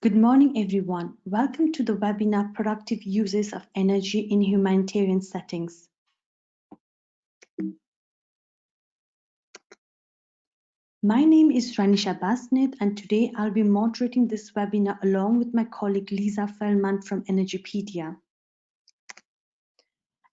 Good morning, everyone. Welcome to the webinar Productive Uses of Energy in Humanitarian Settings. My name is Ranisha Basnet, and today I'll be moderating this webinar along with my colleague Lisa Fellman from Energypedia.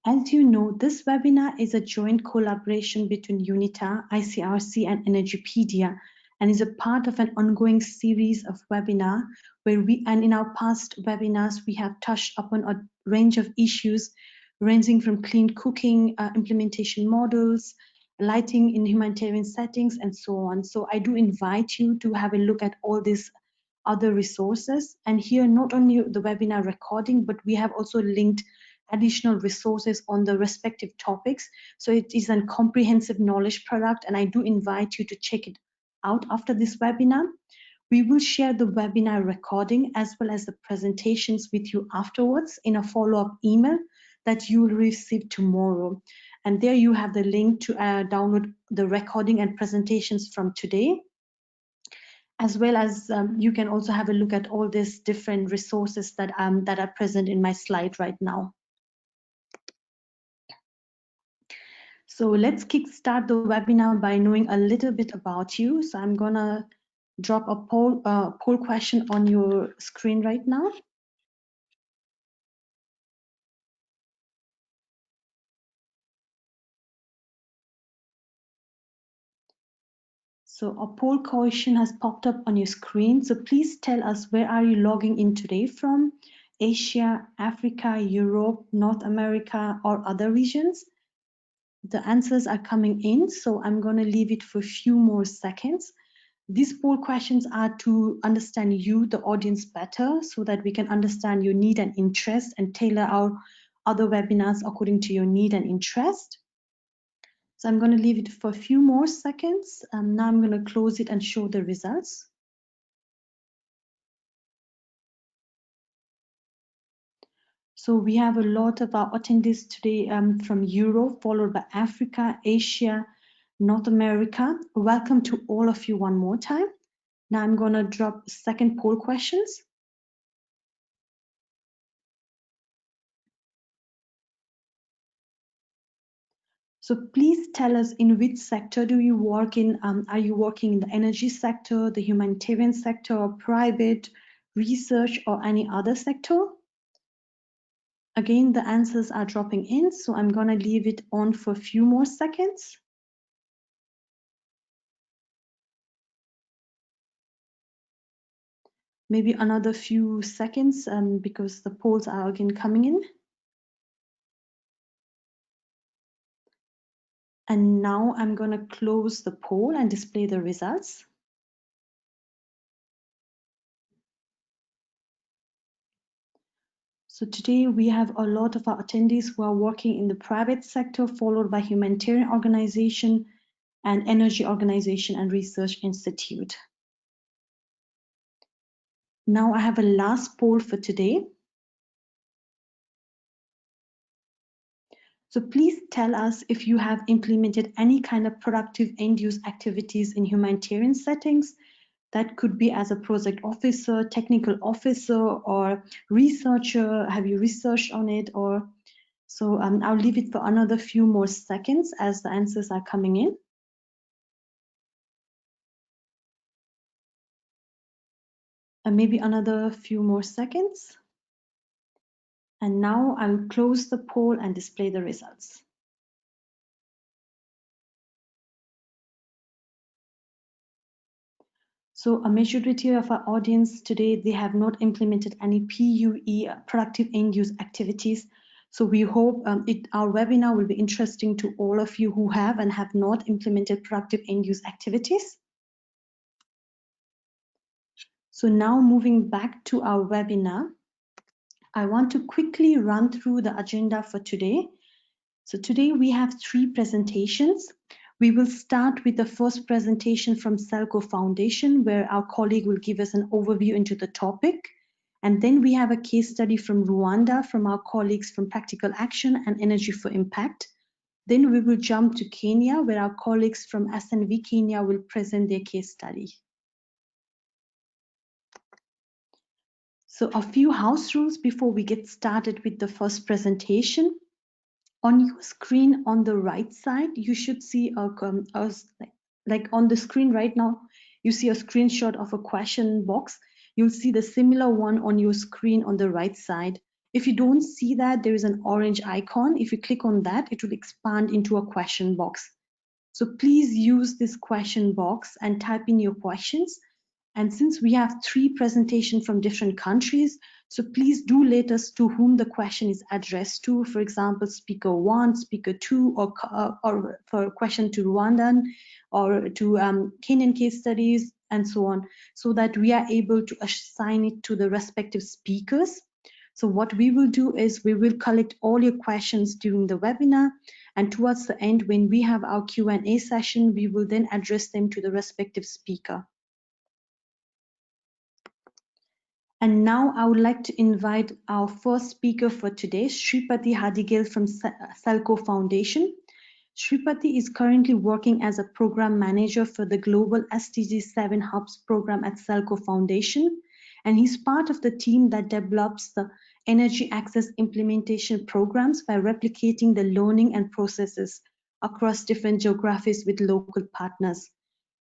As you know, this webinar is a joint collaboration between UNITA, ICRC, and Energypedia, and is a part of an ongoing series of webinars where in our past webinars, we have touched upon a range of issues ranging from clean cooking, implementation models, lighting in humanitarian settings, and so on. So I do invite you to have a look at all these other resources. And here, not only the webinar recording, but we have also linked additional resources on the respective topics. So it is a comprehensive knowledge product, and I do invite you to check it out after this webinar. We will share the webinar recording as well as the presentations with you afterwards in a follow-up email that you will receive tomorrow. And there you have the link to download the recording and presentations from today, as well as you can also have a look at all these different resources that are present in my slide right now. So let's kickstart the webinar by knowing a little bit about you. So I'm gonna drop a poll question on your screen right now. So a poll question has popped up on your screen. So please tell us, where are you logging in today from? Asia, Africa, Europe, North America, or other regions? The answers are coming in, so I'm going to leave it for a few more seconds. These poll questions are to understand you, the audience, better so that we can understand your need and interest and tailor our other webinars according to your need and interest. So I'm going to leave it for a few more seconds. Now I'm going to close it and show the results. So we have a lot of our attendees today from Europe, followed by Africa, Asia, North America. Welcome to all of you one more time. Now I'm going to drop second poll questions. So please tell us, in which sector do you work in? Are you working in the energy sector, the humanitarian sector, private, research, or any other sector? Again, the answers are dropping in, so I'm going to leave it on for a few more seconds. Maybe another few seconds because the polls are again coming in. And now I'm going to close the poll and display the results. So today we have a lot of our attendees who are working in the private sector, followed by humanitarian organization and energy organization and research institute. Now I have a last poll for today. So please tell us if you have implemented any kind of productive end-use activities in humanitarian settings. That could be as a project officer, technical officer, or researcher. Have you researched on it? Or so I'll leave it for another few more seconds as the answers are coming in. And maybe another few more seconds. And now I'll close the poll and display the results. So a majority of our audience today, they have not implemented any PUE, productive end-use activities. So we hope our webinar will be interesting to all of you who have and have not implemented productive end-use activities. So now moving back to our webinar, I want to quickly run through the agenda for today. So today we have 3 presentations. We will start with the first presentation from Selco Foundation, where our colleague will give us an overview into the topic. And then we have a case study from Rwanda from our colleagues from Practical Action and Energy for Impact. Then we will jump to Kenya, where our colleagues from SNV Kenya will present their case study. So a few house rules before we get started with the first presentation. On your screen on the right side, you should see like on the screen right now, you see a screenshot of a question box. You'll see the similar one on your screen on the right side. If you don't see that, there is an orange icon. If you click on that, it will expand into a question box. So please use this question box and type in your questions. And since we have 3 presentations from different countries, so please do let us to whom the question is addressed to. For example, speaker 1, speaker 2, or for question to Rwandan or to Kenyan case studies and so on, so that we are able to assign it to the respective speakers. So what we will do is we will collect all your questions during the webinar, and towards the end, when we have our Q&A session, we will then address them to the respective speaker. And now I would like to invite our first speaker for today, Shripati Hadigil from Selco Foundation. Shripati is currently working as a program manager for the Global SDG 7 Hubs program at Selco Foundation, and he's part of the team that develops the energy access implementation programs by replicating the learning and processes across different geographies with local partners.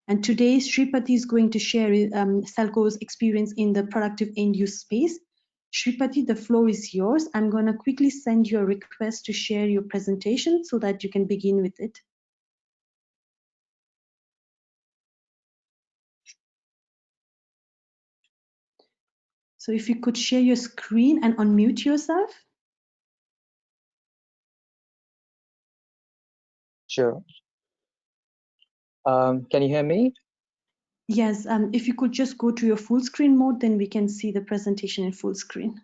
And today, Shripati is going to share Selco's experience in the productive end-use space. Shripati, the floor is yours. I'm going to quickly send you a request to share your presentation so that you can begin with it. So if you could share your screen and unmute yourself. Sure. Can you hear me? Yes, if you could just go to your full screen mode, then we can see the presentation in full screen.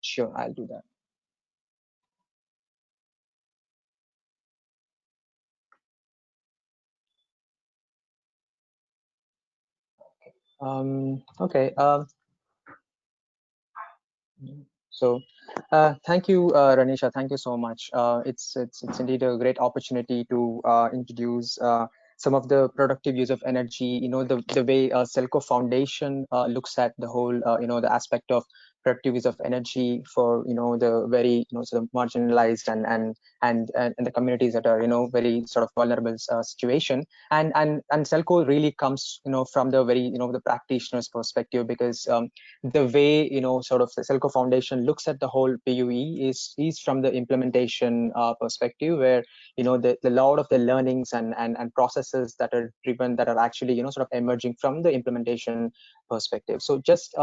Sure, I'll do that. Okay. So thank you, Ranisha. Thank you so much. It's indeed a great opportunity to introduce some of the productive use of energy. You know, the way Selco Foundation looks at the whole, the aspect of productive use of energy for, the very, sort of marginalized and the communities that are, very sort of vulnerable situation. And Selco really comes, from the very, the practitioner's perspective, because the way sort of the Selco Foundation looks at the whole PUE is from the implementation perspective, where the lot of the learnings and processes that are driven, that are actually sort of emerging from the implementation perspective. So just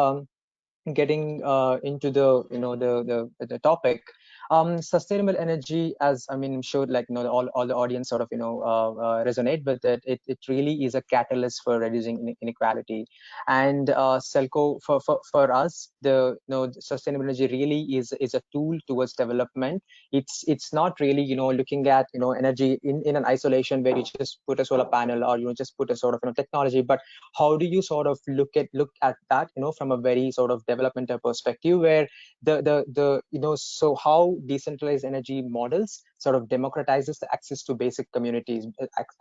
getting into the the topic, sustainable energy, as I mean, I'm sure like all the audience sort of resonate with it. It really is a catalyst for reducing inequality. And Selco, for us, the sustainable energy really is a tool towards development. It's not really looking at energy in an isolation, where you just put a solar panel, or just put a sort of technology, but how do you sort of look at that from a very sort of developmental perspective, where so how decentralized energy models sort of democratizes the access to basic communities,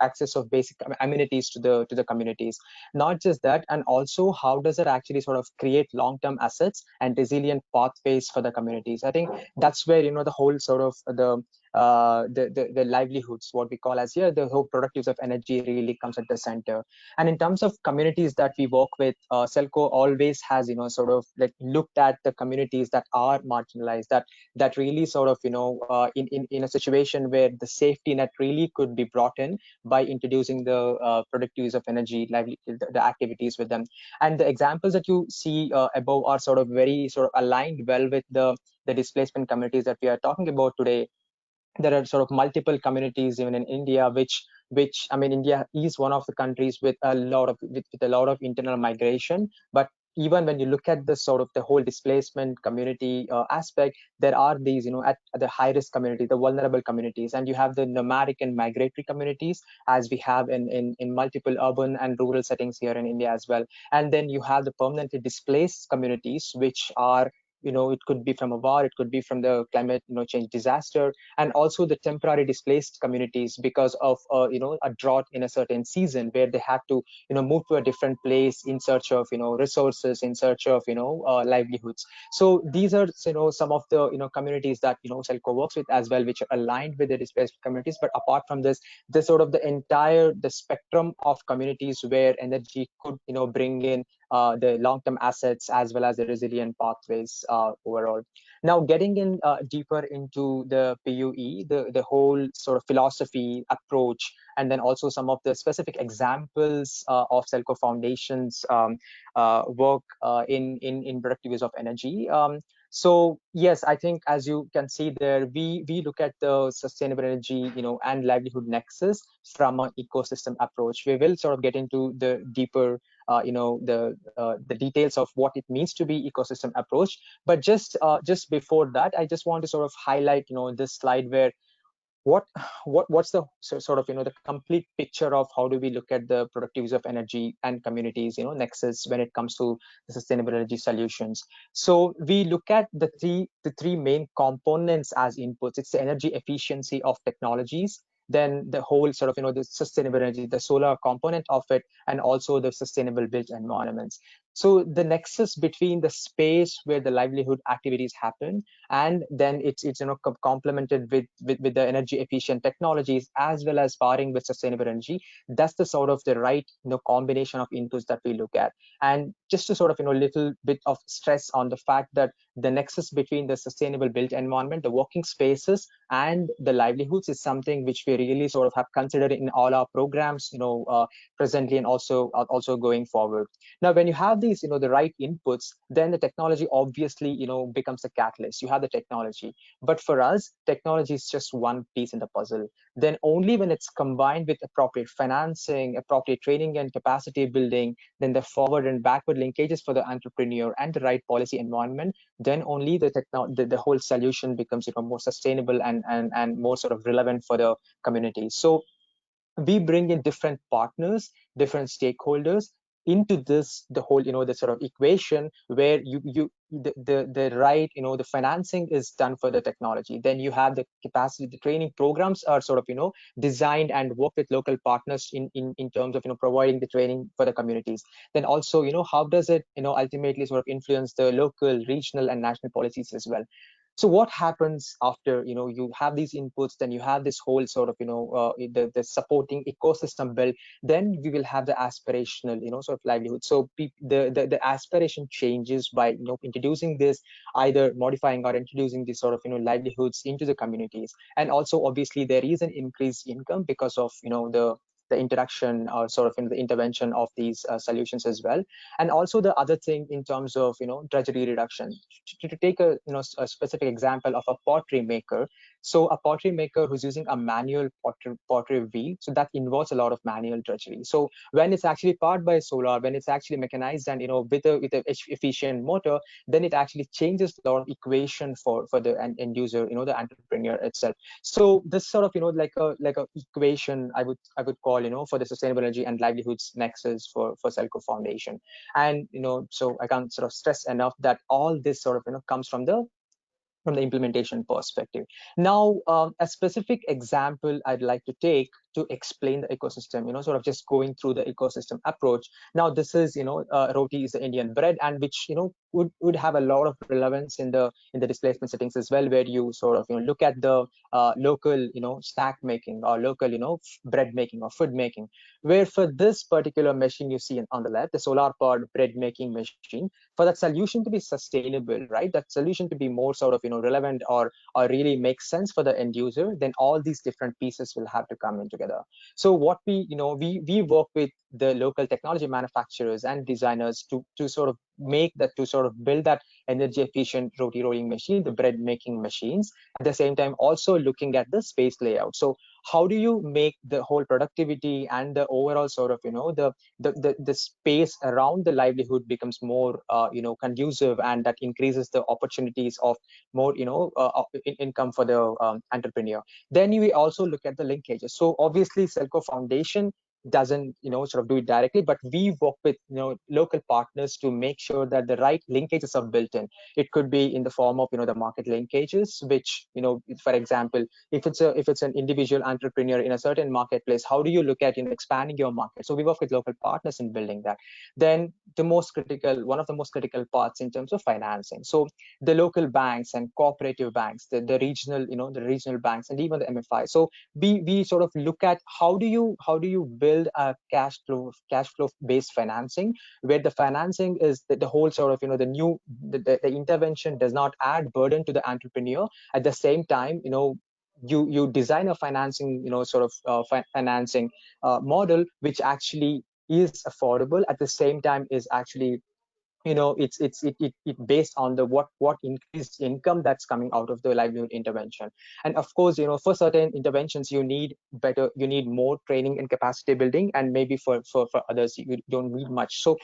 access of basic amenities to the communities. Not just that, and also how does it actually sort of create long-term assets and resilient pathways for the communities. I think that's where the whole sort of the livelihoods, what we call as here, the whole productive use of energy really comes at the center. And in terms of communities that we work with, Selco always has sort of like looked at the communities that are marginalized, that really sort of in a situation where the safety net really could be brought in by introducing the productive use of energy, the activities with them. And the examples that you see above are sort of very sort of aligned well with the displacement communities that we are talking about today. There are sort of multiple communities even in India, which I mean, India is one of the countries with a lot of internal migration. But even when you look at the sort of the whole displacement community aspect, there are these at the high risk community, the vulnerable communities, and you have the nomadic and migratory communities, as we have in multiple urban and rural settings here in India as well. And then you have the permanently displaced communities, which are it could be from a war, it could be from the climate change disaster, and also the temporary displaced communities because of a drought in a certain season where they have to move to a different place in search of resources, in search of livelihoods. So these are some of the communities that Selco works with as well, which are aligned with the displaced communities. But apart from this, the sort of the spectrum of communities where energy could bring in the long-term assets as well as the resilient pathways overall. Now, getting in deeper into the PUE, the whole sort of philosophy approach, and then also some of the specific examples of Selco Foundation's work in productive use of energy. So yes, I think as you can see there, we look at the sustainable energy, and livelihood nexus from an ecosystem approach. We will sort of get into the deeper, the details of what it means to be ecosystem approach. But just before that, I just want to sort of highlight, this slide where what what's the sort of the complete picture of how do we look at the productive use of energy and communities nexus when it comes to the sustainable energy solutions. So we look at the three main components as inputs. It's the energy efficiency of technologies, then the whole sort of the sustainable energy, the solar component of it, and also the sustainable built environments. So the nexus between the space where the livelihood activities happen, and then it's complemented with the energy efficient technologies as well as powering with sustainable energy. That's the sort of the right combination of inputs that we look at. And just to sort of little bit of stress on the fact that the nexus between the sustainable built environment, the working spaces, and the livelihoods is something which we really sort of have considered in all our programs presently, and also going forward. Now, when you have these the right inputs, then the technology obviously becomes a catalyst. You have the technology, but for us, technology is just one piece in the puzzle. Then only when it's combined with appropriate financing, appropriate training and capacity building, then the forward and backward linkages for the entrepreneur and the right policy environment, then only the whole solution becomes more sustainable and more sort of relevant for the community. So we bring in different partners, different stakeholders into this, the whole the sort of equation where the right the financing is done for the technology. Then you have the capacity, the training programs are sort of designed and work with local partners in terms of providing the training for the communities. Then also how does it ultimately sort of influence the local, regional, and national policies as well. So what happens after you have these inputs, then you have this whole sort of the supporting ecosystem built, then we will have the aspirational sort of livelihood. So the aspiration changes by introducing this, either modifying or introducing these sort of livelihoods into the communities. And also obviously there is an increased income because of the introduction or sort of the intervention of these solutions as well. And also the other thing in terms of drudgery reduction, to take a specific example of a pottery maker. So a pottery maker who's using a manual pottery wheel, so that involves a lot of manual drudgery. So when it's actually powered by solar, when it's actually mechanized and with a efficient motor, then it actually changes a lot of equation for the end user, the entrepreneur itself. So this sort of like a equation I would call for the sustainable energy and livelihoods nexus for Selco Foundation. And so I can't sort of stress enough that all this sort of comes from the implementation perspective. Now, a specific example I'd like to take to explain the ecosystem, sort of just going through the ecosystem approach. Now, this is, roti is the Indian bread, and which, would have a lot of relevance in the displacement settings as well, where you sort of, look at the local, snack making or local, bread making or food making, where for this particular machine you see on the left, the solar powered bread making machine, for that solution to be sustainable, right? That solution to be more sort of relevant or really make sense for the end user, then all these different pieces will have to come in together. So what we work with the local technology manufacturers and designers to sort of make that, to sort of build that energy efficient roti rolling machine, the bread making machines, at the same time also looking at the space layout. So how do you make the whole productivity and the overall sort of the space around the livelihood becomes more conducive, and that increases the opportunities of more income for the entrepreneur. Then we also look at the linkages. So obviously Selco Foundation doesn't sort of do it directly, but we work with local partners to make sure that the right linkages are built in. It could be in the form of the market linkages, which for example, if it's an individual entrepreneur in a certain marketplace, how do you look at expanding your market? So we work with local partners in building that. Then one of the most critical parts in terms of financing. So the local banks and cooperative banks, the regional the regional banks, and even the MFI. So we sort of look at how do you build a cash flow based financing, where the financing is the whole sort of the intervention does not add burden to the entrepreneur. At the same time, you design a financing sort of financing model which actually is affordable, at the same time is actually it based on the what increased income that's coming out of the livelihood intervention. And of course, for certain interventions you need more training and capacity building, and maybe for others you don't need much. So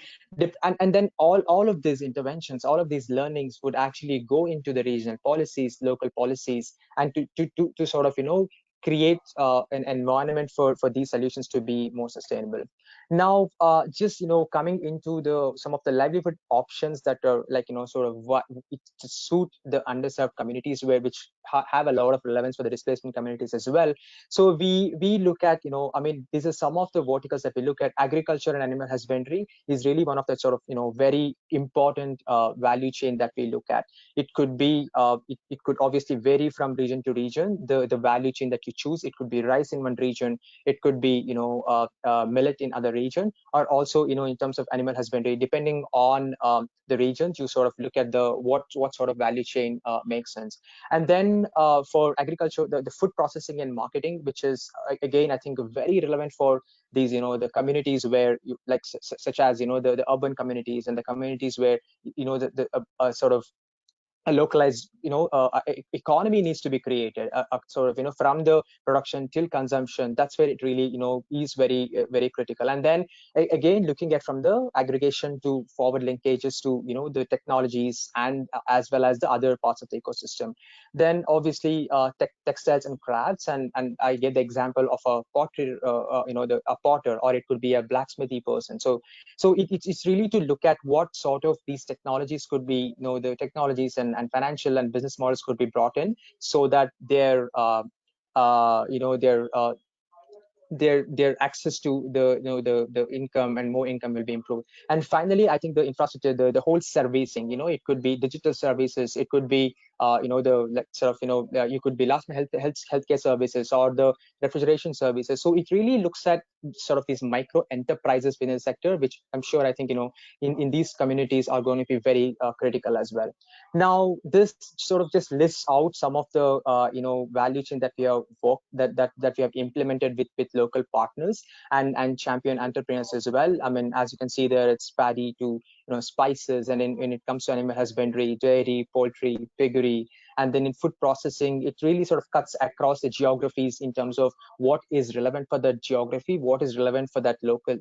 and then all of these interventions, all of these learnings would actually go into the regional policies, local policies, and to sort of create an environment for these solutions to be more sustainable. Now, just coming into the some of the livelihood options that are like sort of what to suit the underserved communities, which have a lot of relevance for the displacement communities as well. So we look at I mean, these are some of the verticals that we look at. Agriculture and animal husbandry is really one of the sort of very important value chain that we look at. It could be it could obviously vary from region to region, the value chain that you choose. It could be rice in one region, it could be millet in other region, or also in terms of animal husbandry, depending on the regions, you sort of look at the what sort of value chain makes sense. And then for agriculture, the food processing and marketing, which is again I think very relevant for these the communities where like such as the urban communities, and the communities where the sort of a localized economy needs to be created, a sort of from the production till consumption. That's where it really is very critical. And then again, looking at from the aggregation to forward linkages to the technologies, and as well as the other parts of the ecosystem. Then obviously textiles and crafts, and I get the example of a pottery a potter, or it could be a blacksmithy person. So it's really to look at what sort of these technologies could be, the technologies and financial and business models could be brought in, so that their access to the income and more income will be improved. And finally, I think the infrastructure, the whole servicing, it could be digital services, it could be the like, sort of you could be last mile healthcare services, or the refrigeration services. So it really looks at sort of these micro enterprises within the sector, which I'm sure I think in these communities are going to be very critical as well. Now, this sort of just lists out some of the value chain that we have worked that we have implemented with local partners and champion entrepreneurs as well. I mean, as you can see there, it's paddy to spices, and when it comes to animal husbandry, dairy, poultry, piggery, and then in food processing, it really sort of cuts across the geographies in terms of what is relevant for the geography, what is relevant for that local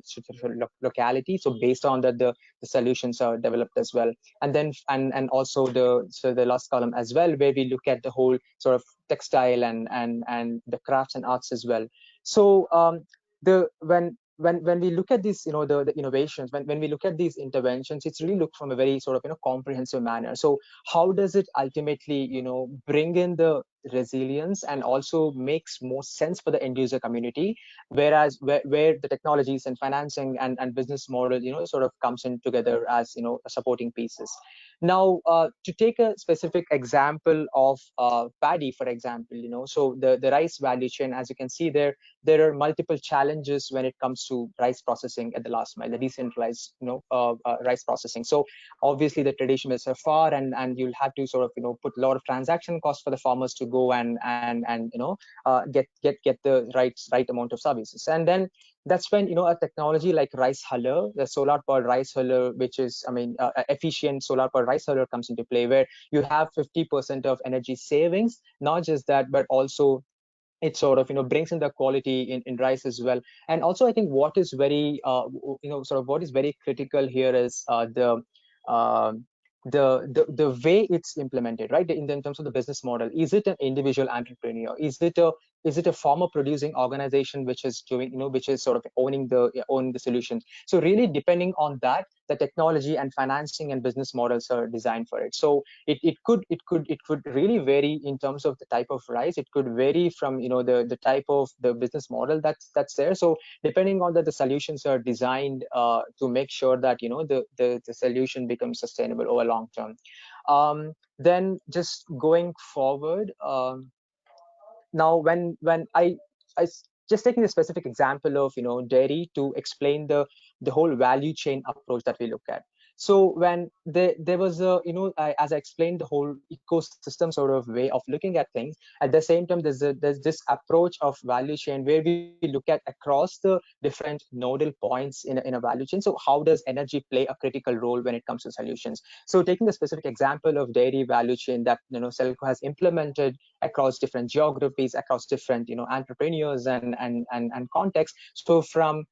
locality. So based on that, the solutions are developed as well. And then and also the last column as well, where we look at the whole sort of textile and the crafts and arts as well. So the when we look at these the innovations, when we look at these interventions, it's really looked from a very sort of comprehensive manner. So how does it ultimately bring in the resilience and also makes more sense for the end user community, whereas where the technologies and financing and business model sort of comes in together as supporting pieces. Now, to take a specific example of paddy, for example, so the rice value chain, as you can see there are multiple challenges when it comes to rice processing at the last mile, the decentralized rice processing. So obviously the tradition is far, and you'll have to sort of put a lot of transaction costs for the farmers to go and get the right amount of services. And then that's when a technology like rice huller, the solar powered rice huller, which is efficient solar powered rice huller, comes into play, where you have 50% of energy savings. Not just that, but also it sort of brings in the quality in rice as well. And also I think what is very sort of what is very critical here is uh, the way it's implemented, right? In terms of the business model, is it an individual entrepreneur, is it a is it a farmer producing organization which is doing, which is sort of owning the solution? So really depending on that, the technology and financing and business models are designed for it. So it could really vary in terms of the type of rice. It could vary from, the type of the business model that's there. So depending on that, the solutions are designed to make sure that, the solution becomes sustainable over long term. Then just going forward, now just taking a specific example of, dairy to explain the whole value chain approach that we look at. So when there was as I explained, the whole ecosystem sort of way of looking at things. At the same time, there's this approach of value chain where we look at across the different nodal points in a value chain. So how does energy play a critical role when it comes to solutions? So taking the specific example of dairy value chain that, Selco has implemented across different geographies, across different, entrepreneurs and contexts. So from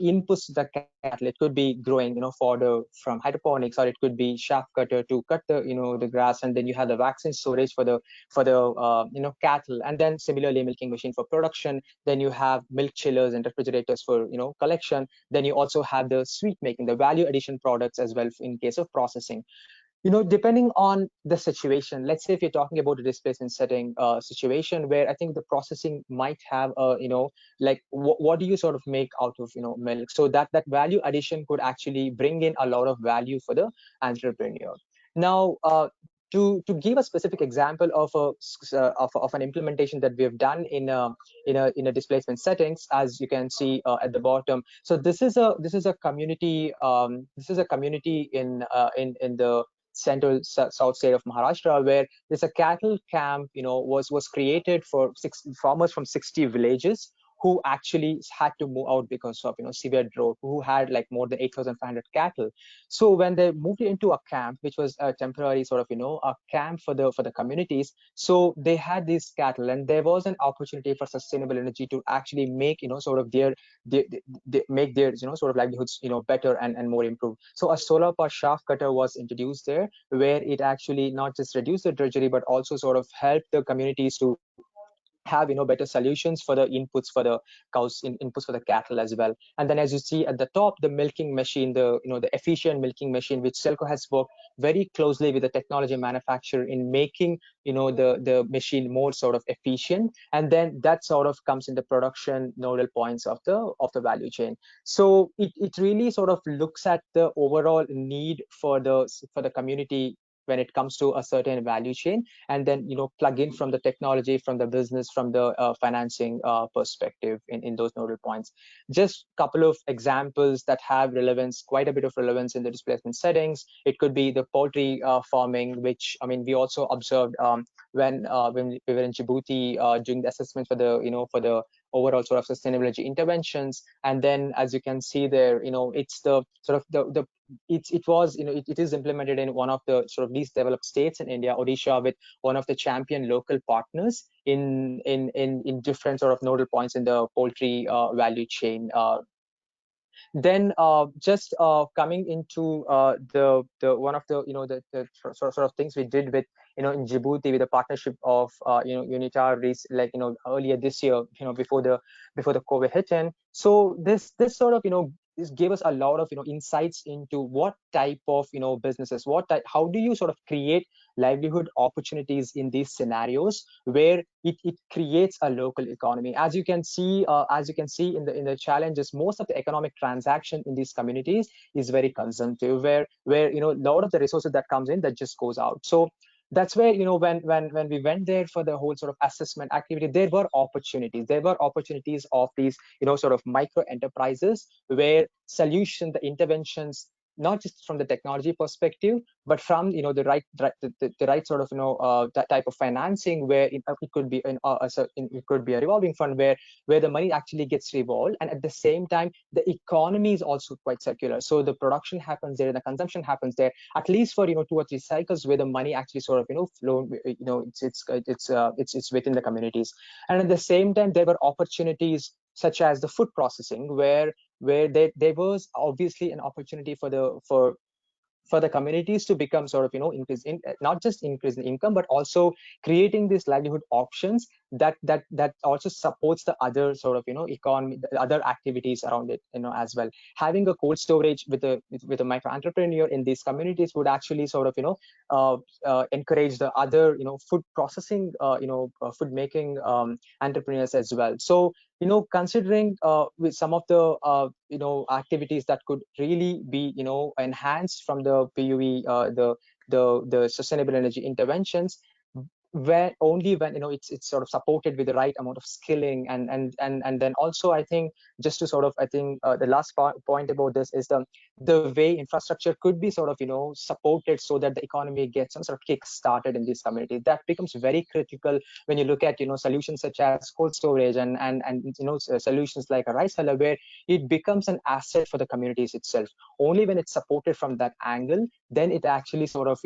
inputs to the cattle, it could be growing, fodder from hydroponics, or it could be shaft cutter to cut the grass, and then you have the vaccine storage for the cattle, and then similarly milking machine for production. Then you have milk chillers and refrigerators for collection. Then you also have the sweet making, the value addition products as well in case of processing. Depending on the situation, let's say if you're talking about a displacement setting situation where I think the processing might have like what do you sort of make out of milk, so that value addition could actually bring in a lot of value for the entrepreneur. Now to give a specific example of of an implementation that we have done in a displacement settings, as you can see at the bottom. So this is a community, in the central south state of Maharashtra, where there's a cattle camp, was created for farmers from 60 villages who actually had to move out because of severe drought, who had like more than 8,500 cattle. So when they moved into a camp, which was a temporary sort of a camp for the communities, so they had these cattle, and there was an opportunity for sustainable energy to actually make sort of they make their sort of livelihoods better and more improved. So a solar power shaft cutter was introduced there, where it actually not just reduced the drudgery but also sort of helped the communities to have better solutions for the inputs for the cows, inputs for the cattle as well. And then as you see at the top, the milking machine, the efficient milking machine, which Selco has worked very closely with the technology manufacturer in making the machine more sort of efficient, and then that sort of comes in the production nodal points of the value chain. So it really sort of looks at the overall need for the community when it comes to a certain value chain, and then plug in from the technology, from the business, from the financing perspective in those nodal points. Just a couple of examples that have relevance, quite a bit of relevance in the displacement settings. It could be the poultry farming, which I mean we also observed when we were in Djibouti doing the assessment for the overall sort of sustainability interventions. And then as you can see there, it's the sort of the it was it is implemented in one of the sort of least developed states in India, Odisha, with one of the champion local partners in different sort of nodal points in the poultry value chain. Then just coming into the one of the the sort of things we did with in Djibouti, with a partnership of Untitled, like earlier this year, before the COVID hit in. So this sort of this gave us a lot of insights into what type of businesses, how do you sort of create livelihood opportunities in these scenarios where it creates a local economy. As you can see in the challenges, most of the economic transaction in these communities is very consumptive, where a lot of the resources that comes in, that just goes out. So that's where when we went there for the whole sort of assessment activity, there were opportunities of these sort of micro enterprises, where the interventions, not just from the technology perspective, but from the right sort of that type of financing, where it could be it could be a revolving fund, where the money actually gets revolved, and at the same time the economy is also quite circular. So the production happens there, the consumption happens there, at least for 2 or 3 cycles, where the money actually sort of flow. It's within the communities. And at the same time, there were opportunities such as the food processing, where there was obviously an opportunity for the communities to become sort of increase in, not just increase in income, but also creating these livelihood options that also supports the other sort of economy, the other activities around it as well. Having a cold storage with a micro entrepreneur in these communities would actually sort of encourage the other food processing food making entrepreneurs as well. So considering with some of the activities that could really be enhanced from the PUE, the sustainable energy interventions, where only when it's sort of supported with the right amount of skilling, and then also I think just to sort of the last point about this is the way infrastructure could be sort of supported so that the economy gets some sort of kick started in this community. That becomes very critical when you look at solutions such as cold storage and solutions like a rice huller, where it becomes an asset for the communities itself. Only when it's supported from that angle, then it actually sort of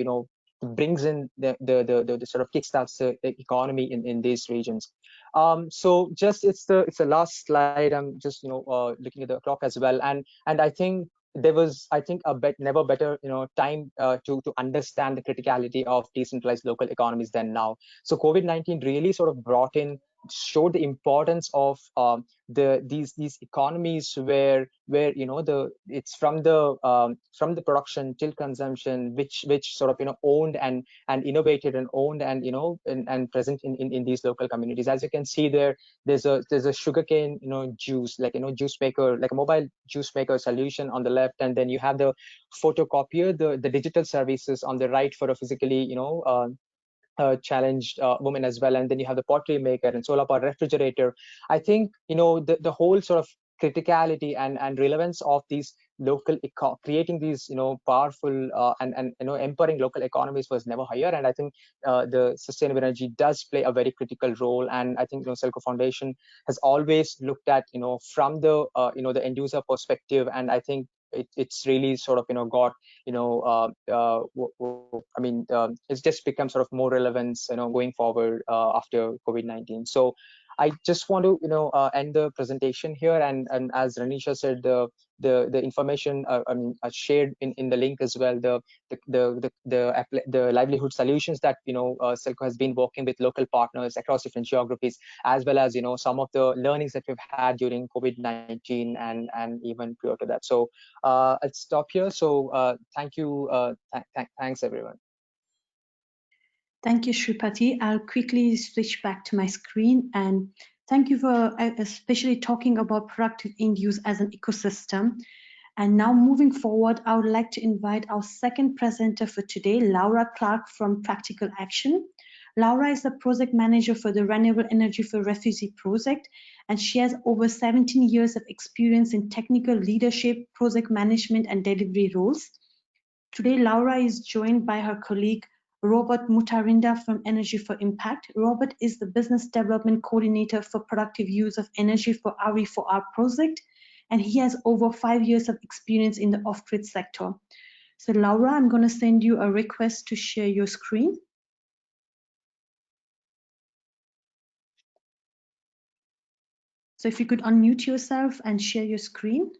brings in the sort of kickstarts the economy in these regions. So just it's the last slide. I'm just looking at the clock as well, and I think there was never better time to understand the criticality of decentralized local economies than now. So COVID-19 really sort of showed the importance of these economies where it's from the production till consumption, which sort of owned and innovated and owned and and present in these local communities. As you can see there's a sugarcane juice, like juice maker, like a mobile juice maker solution on the left, and then you have the photocopier, the digital services on the right for a physically challenged women as well, and then you have the pottery maker and solar power refrigerator. I think the whole sort of criticality and relevance of these local creating these powerful and empowering local economies was never higher. And I think the sustainable energy does play a very critical role, and I think Selco Foundation has always looked at from the the end user perspective, and I think it's really sort of got it's just become sort of more relevance going forward after COVID-19. So I just want to end the presentation here, and as Ranisha said, the information shared in the link as well, the livelihood solutions that Selco has been working with local partners across different geographies, as well as some of the learnings that we've had during COVID-19 and even prior to that. So I'll stop here. So thank you. Thanks everyone. Thank you, Shripati. I'll quickly switch back to my screen, and thank you for especially talking about productive end use as an ecosystem. And now moving forward, I would like to invite our second presenter for today, Laura Clark from Practical Action. Laura is the project manager for the Renewable Energy for Refugee project, and she has over 17 years of experience in technical leadership, project management, and delivery roles. Today, Laura is joined by her colleague, Robert Mutarinda from Energy for Impact. Robert is the Business Development Coordinator for Productive Use of Energy for RE4R project, and he has over 5 years of experience in the off-grid sector. So Laura, I'm going to send you a request to share your screen. So if you could unmute yourself and share your screen.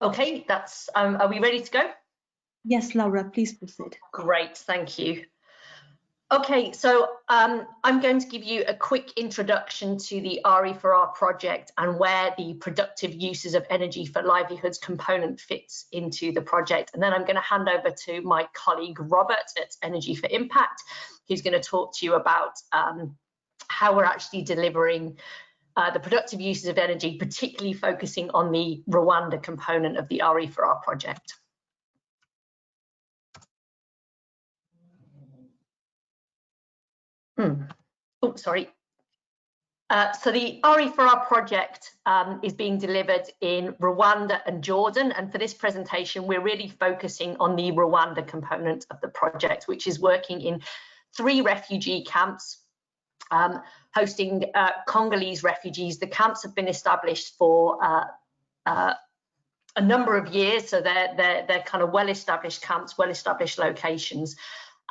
Okay, that's, are we ready to go? Yes, Laura, please proceed. Great, thank you. Okay, so I'm going to give you a quick introduction to the RE4R project and where the productive uses of energy for livelihoods component fits into the project. And then I'm going to hand over to my colleague Robert at Energy for Impact, who's going to talk to you about how we're actually delivering the productive uses of energy, particularly focusing on the Rwanda component of the RE4R project. Oh, sorry. So the RE4R project is being delivered in Rwanda and Jordan, and for this presentation we're really focusing on the Rwanda component of the project, which is working in 3 refugee camps hosting Congolese refugees. The camps have been established for a number of years, so they're kind of well-established camps, well-established locations.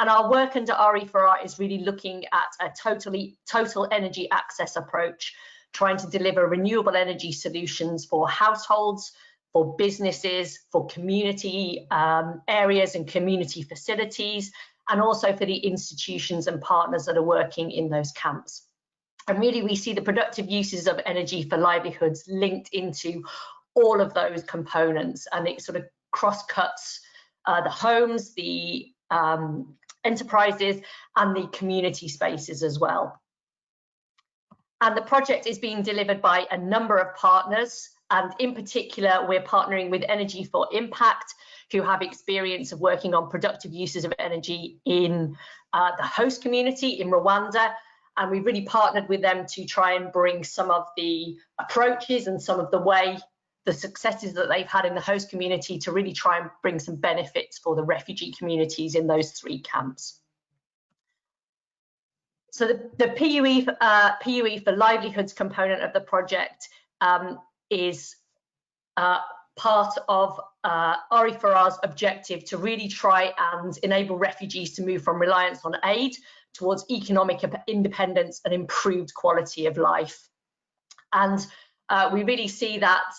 And our work under RE4R is really looking at a total energy access approach, trying to deliver renewable energy solutions for households, for businesses, for community areas and community facilities, and also for the institutions and partners that are working in those camps. And really, we see the productive uses of energy for livelihoods linked into all of those components, and it sort of cross-cuts the homes, the enterprises, and the community spaces as well. And the project is being delivered by a number of partners, and in particular, we're partnering with Energy for Impact, who have experience of working on productive uses of energy in the host community in Rwanda. And we've really partnered with them to try and bring some of the approaches and some of the successes that they've had in the host community to really try and bring some benefits for the refugee communities in those 3 camps. So the PUE for livelihoods component of the project is part of RE4R's objective to really try and enable refugees to move from reliance on aid towards economic independence and improved quality of life. And we really see that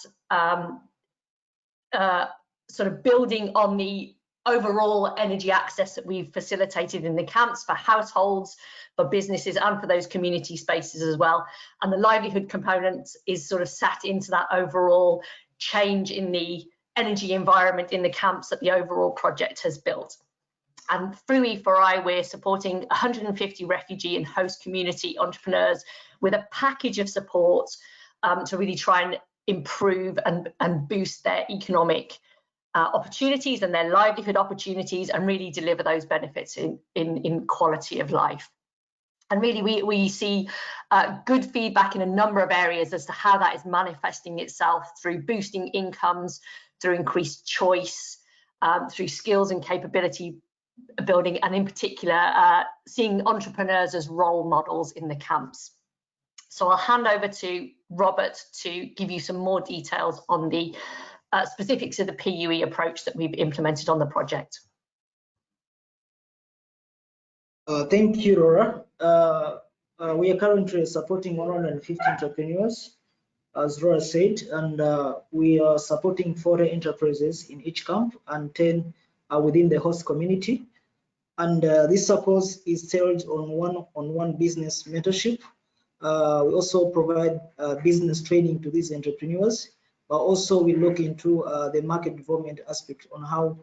sort of building on the overall energy access that we've facilitated in the camps for households, for businesses, and for those community spaces as well. And the livelihood component is sort of sat into that overall change in the energy environment in the camps that the overall project has built. And through E4I, we're supporting 150 refugee and host community entrepreneurs with a package of support to really try and improve and boost their economic opportunities and their livelihood opportunities, and really deliver those benefits in quality of life. And really, we see good feedback in a number of areas as to how that is manifesting itself through boosting incomes, through increased choice, through skills and capability building, and in particular, seeing entrepreneurs as role models in the camps. So I'll hand over to Robert to give you some more details on the specifics of the PUE approach that we've implemented on the project. Thank you, Laura. We are currently supporting 150 entrepreneurs, as Laura said, and we are supporting 40 enterprises in each camp and 10 within the host community. And this support is centered on one-on-one business mentorship. We also provide business training to these entrepreneurs, but also we look into the market development aspect on how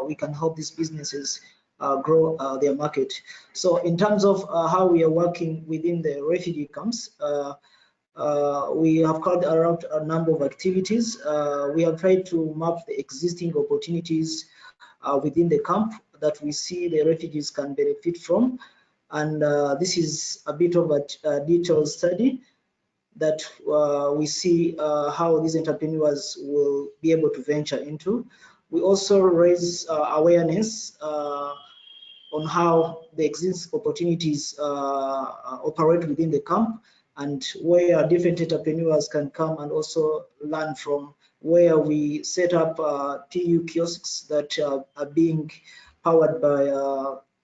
we can help these businesses grow their market. So in terms of how we are working within the refugee camps, we have carried out a number of activities. We have tried to map the existing opportunities within the camp that we see the refugees can benefit from. And this is a bit of a detailed study that we see how these entrepreneurs will be able to venture into. We also raise awareness on how the existing opportunities operate within the camp, and where different entrepreneurs can come and also learn from, where we set up PU kiosks that are being powered by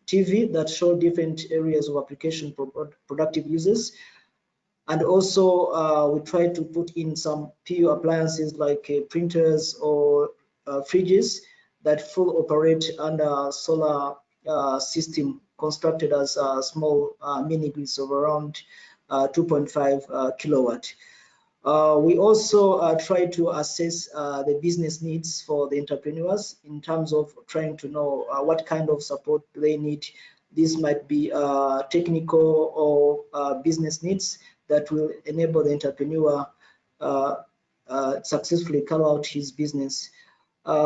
TV that show different areas of application for productive uses. And also we try to put in some PU appliances like printers or fridges that fully operate under solar system constructed as small mini grids of around 2.5 kilowatt. We also try to assess the business needs for the entrepreneurs in terms of trying to know what kind of support they need. This might be technical or business needs that will enable the entrepreneur successfully carry out his business.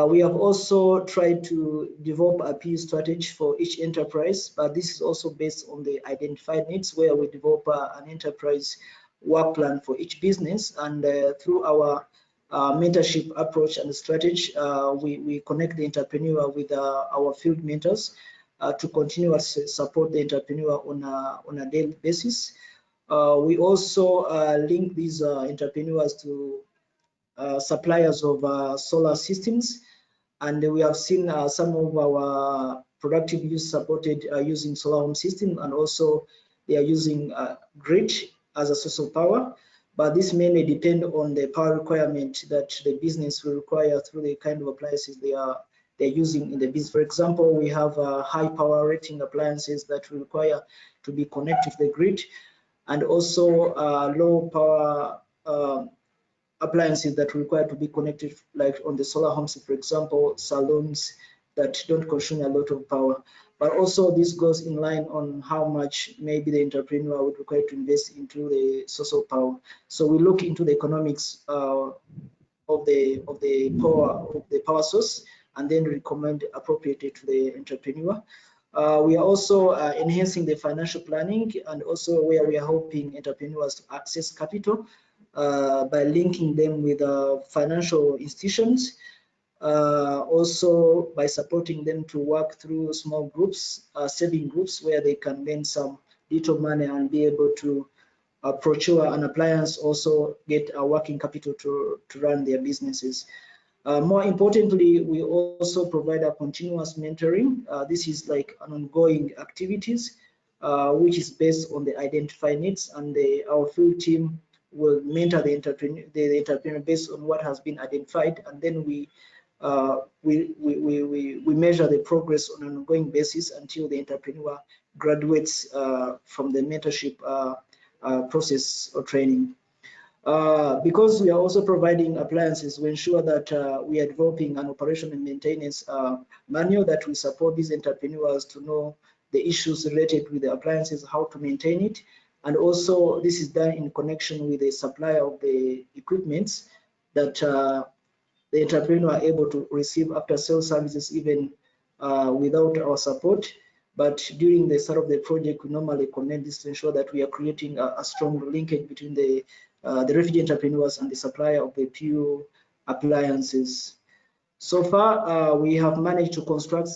We have also tried to develop a PU strategy for each enterprise, but this is also based on the identified needs, where we develop an enterprise work plan for each business. And through our mentorship approach and strategy, we connect the entrepreneur with our field mentors to continuously support the entrepreneur on a daily basis. We also link these entrepreneurs to suppliers of solar systems, and we have seen some of our productive use supported using solar home system, and also they are using grid as a source of power. but this mainly depend on the power requirement that the business will require through the kind of appliances they're using in the business. For example, we have high power rating appliances that will require to be connected to the grid, and also low power appliances that require to be connected, like on the solar homes, for example, salons that don't consume a lot of power. But also this goes in line on how much maybe the entrepreneur would require to invest into the source of power. So we look into the economics of the power source, and then recommend appropriately to the entrepreneur. We are also enhancing the financial planning, and also where we are helping entrepreneurs to access capital by linking them with financial institutions, also by supporting them to work through small groups, saving groups, where they can lend some little money and be able to procure an appliance, also get a working capital to run their businesses. More importantly, we also provide a continuous mentoring. This is like an ongoing activities, which is based on the identified needs, and our field team will mentor the entrepreneur based on what has been identified, and then we measure the progress on an ongoing basis until the entrepreneur graduates from the mentorship process or training. Because we are also providing appliances, we ensure that we are developing an operation and maintenance manual that will support these entrepreneurs to know the issues related with the appliances, how to maintain it. And also this is done in connection with the supplier of the equipments that the entrepreneur are able to receive after sales services, even without our support. But during the start of the project, we normally connect this to ensure that we are creating a strong linkage between the refugee entrepreneurs and the supplier of the PU appliances. So far, we have managed to construct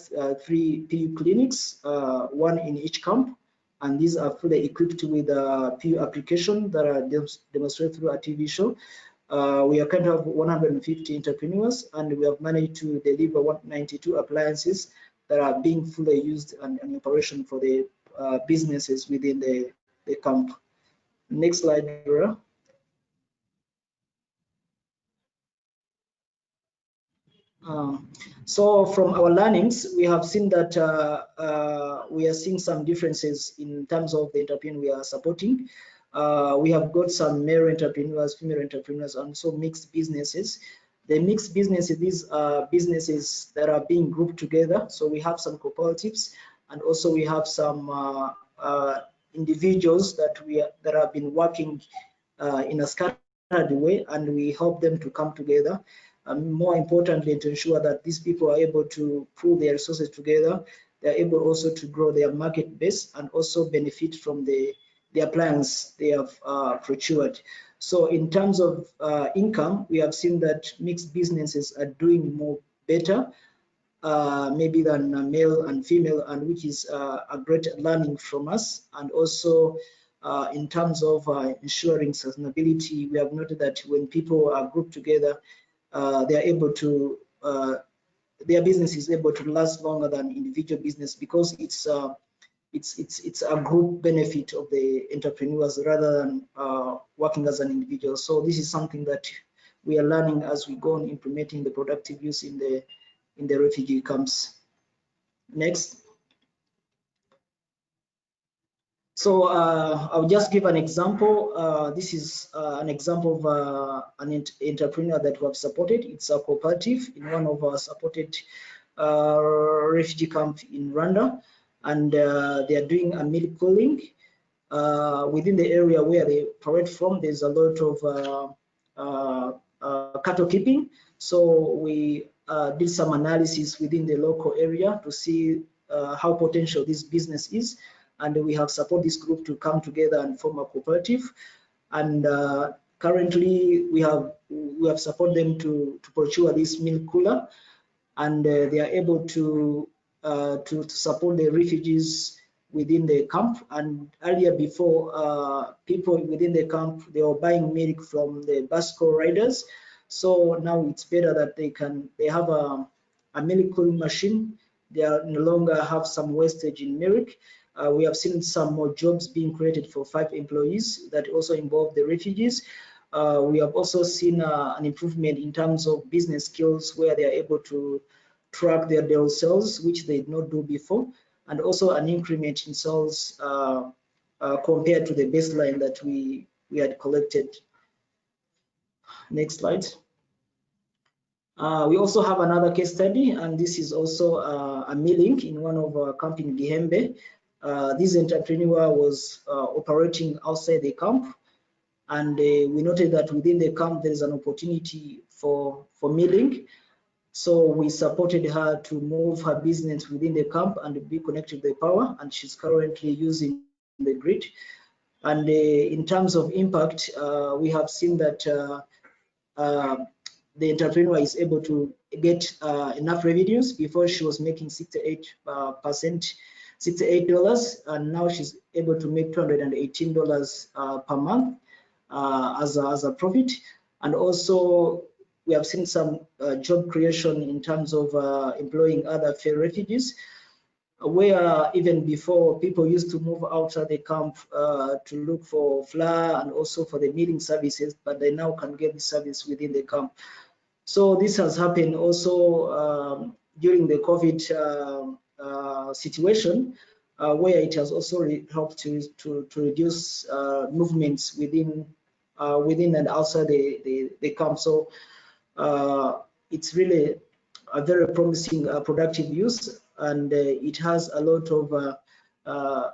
3 PU clinics, 1 in each camp, and these are fully equipped with PU application that are demonstrated through a TV show. We are currently have 150 entrepreneurs, and we have managed to deliver 192 appliances that are being fully used and in operation for the businesses within the camp. Next slide, Dora. So from our learnings, we have seen that we are seeing some differences in terms of the entrepreneur we are supporting. We have got some male entrepreneurs, female entrepreneurs, and also mixed businesses. The mixed businesses, these are businesses that are being grouped together. So we have some cooperatives, and also we have some individuals that have been working in a scattered way, and we help them to come together. More importantly, to ensure that these people are able to pool their resources together, they're able also to grow their market base and also benefit from the appliance they have procured. So in terms of income, we have seen that mixed businesses are doing more better, maybe than male and female, and which is a great learning from us. And also in terms of ensuring sustainability, we have noted that when people are grouped together, they are able to, their business is able to last longer than individual business, because it's a group benefit of the entrepreneurs rather than working as an individual. So this is something that we are learning as we go on implementing the productive use in the refugee camps. Next. So I'll just give an example. This is an example of an entrepreneur that we have supported. It's a cooperative in one of our supported refugee camp in Rwanda, and they are doing a milk cooling. Within the area where they operate from, there's a lot of cattle keeping. So we did some analysis within the local area to see how potential this business is, and we have supported this group to come together and form a cooperative. And currently we have supported them to procure this milk cooler, and they are able to support the refugees within the camp. And earlier, before, people within the camp, they were buying milk from the bicycle riders. So now it's better that they have a milk cooling machine they are no longer have some wastage in milk. We have seen some more jobs being created for 5 employees that also involve the refugees. We have also seen an improvement in terms of business skills where they are able to track their daily sales, which they did not do before, and also an increment in sales compared to the baseline that we had collected. Next slide. We also have another case study, and this is also a milling in one of our camp in Gihembe. This entrepreneur was operating outside the camp, and we noted that within the camp there is an opportunity for milling. So we supported her to move her business within the camp and be connected to the power, and she's currently using the grid. And in terms of impact, we have seen that the entrepreneur is able to get enough revenues. Before she was making $68, and now she's able to make $218 per month as a profit. And also we have seen some job creation in terms of employing other failed refugees, where even before people used to move outside the camp to look for flour and also for the milling services, but they now can get the service within the camp. So this has happened also during the COVID situation, where it has also helped to reduce movements within and outside the camp. So it's really a very promising productive use, and it has a lot of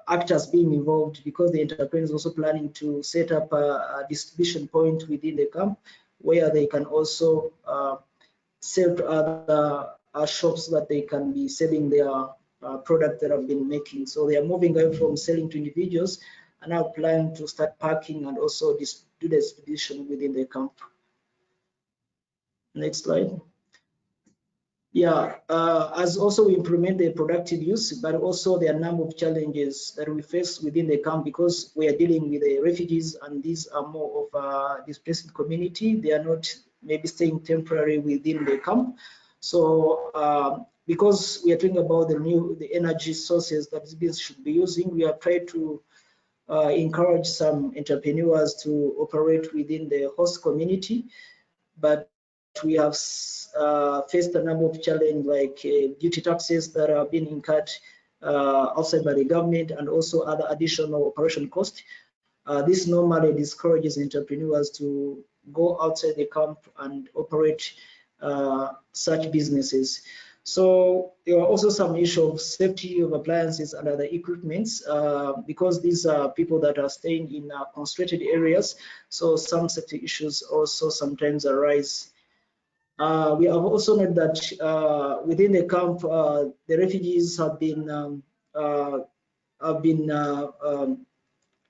actors being involved, because the entrepreneur is also planning to set up a distribution point within the camp where they can also sell to other shops that they can be selling their product that have been making. So they are moving away from selling to individuals and now plan to start packing and also do the distribution within the camp. Next slide. Yeah, as also we implement the productive use, but also there are a number of challenges that we face within the camp, because we are dealing with the refugees, and these are more of a displaced community. They are not maybe staying temporary within the camp. So because we are talking about the energy sources that this should be using, we have tried to encourage some entrepreneurs to operate within the host community, but we have faced a number of challenges like duty taxes that are being incurred outside by the government, and also other additional operation costs. This normally discourages entrepreneurs to go outside the camp and operate such businesses. So there are also some issue of safety of appliances and other equipments, because these are people that are staying in concentrated areas. So some safety issues also sometimes arise. We have also noted that within the camp, the refugees have been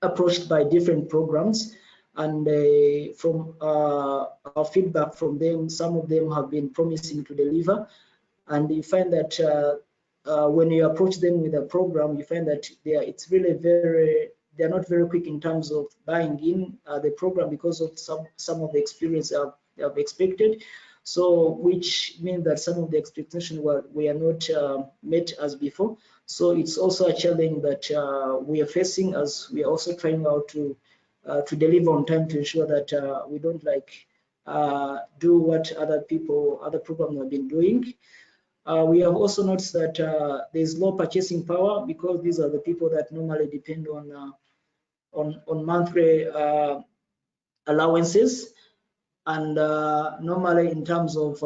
approached by different programs, and from our feedback from them, some of them have been promising to deliver, and you find that when you approach them with a program, you find that they're not very quick in terms of buying in the program, because of some of the experience they have expected. So which means that some of the expectations were not met as before. So it's also a challenge that we are facing, as we are also trying out to deliver on time, to ensure that we don't do what other programs have been doing. We have also noticed that there's low purchasing power, because these are the people that normally depend on monthly allowances. And normally in terms of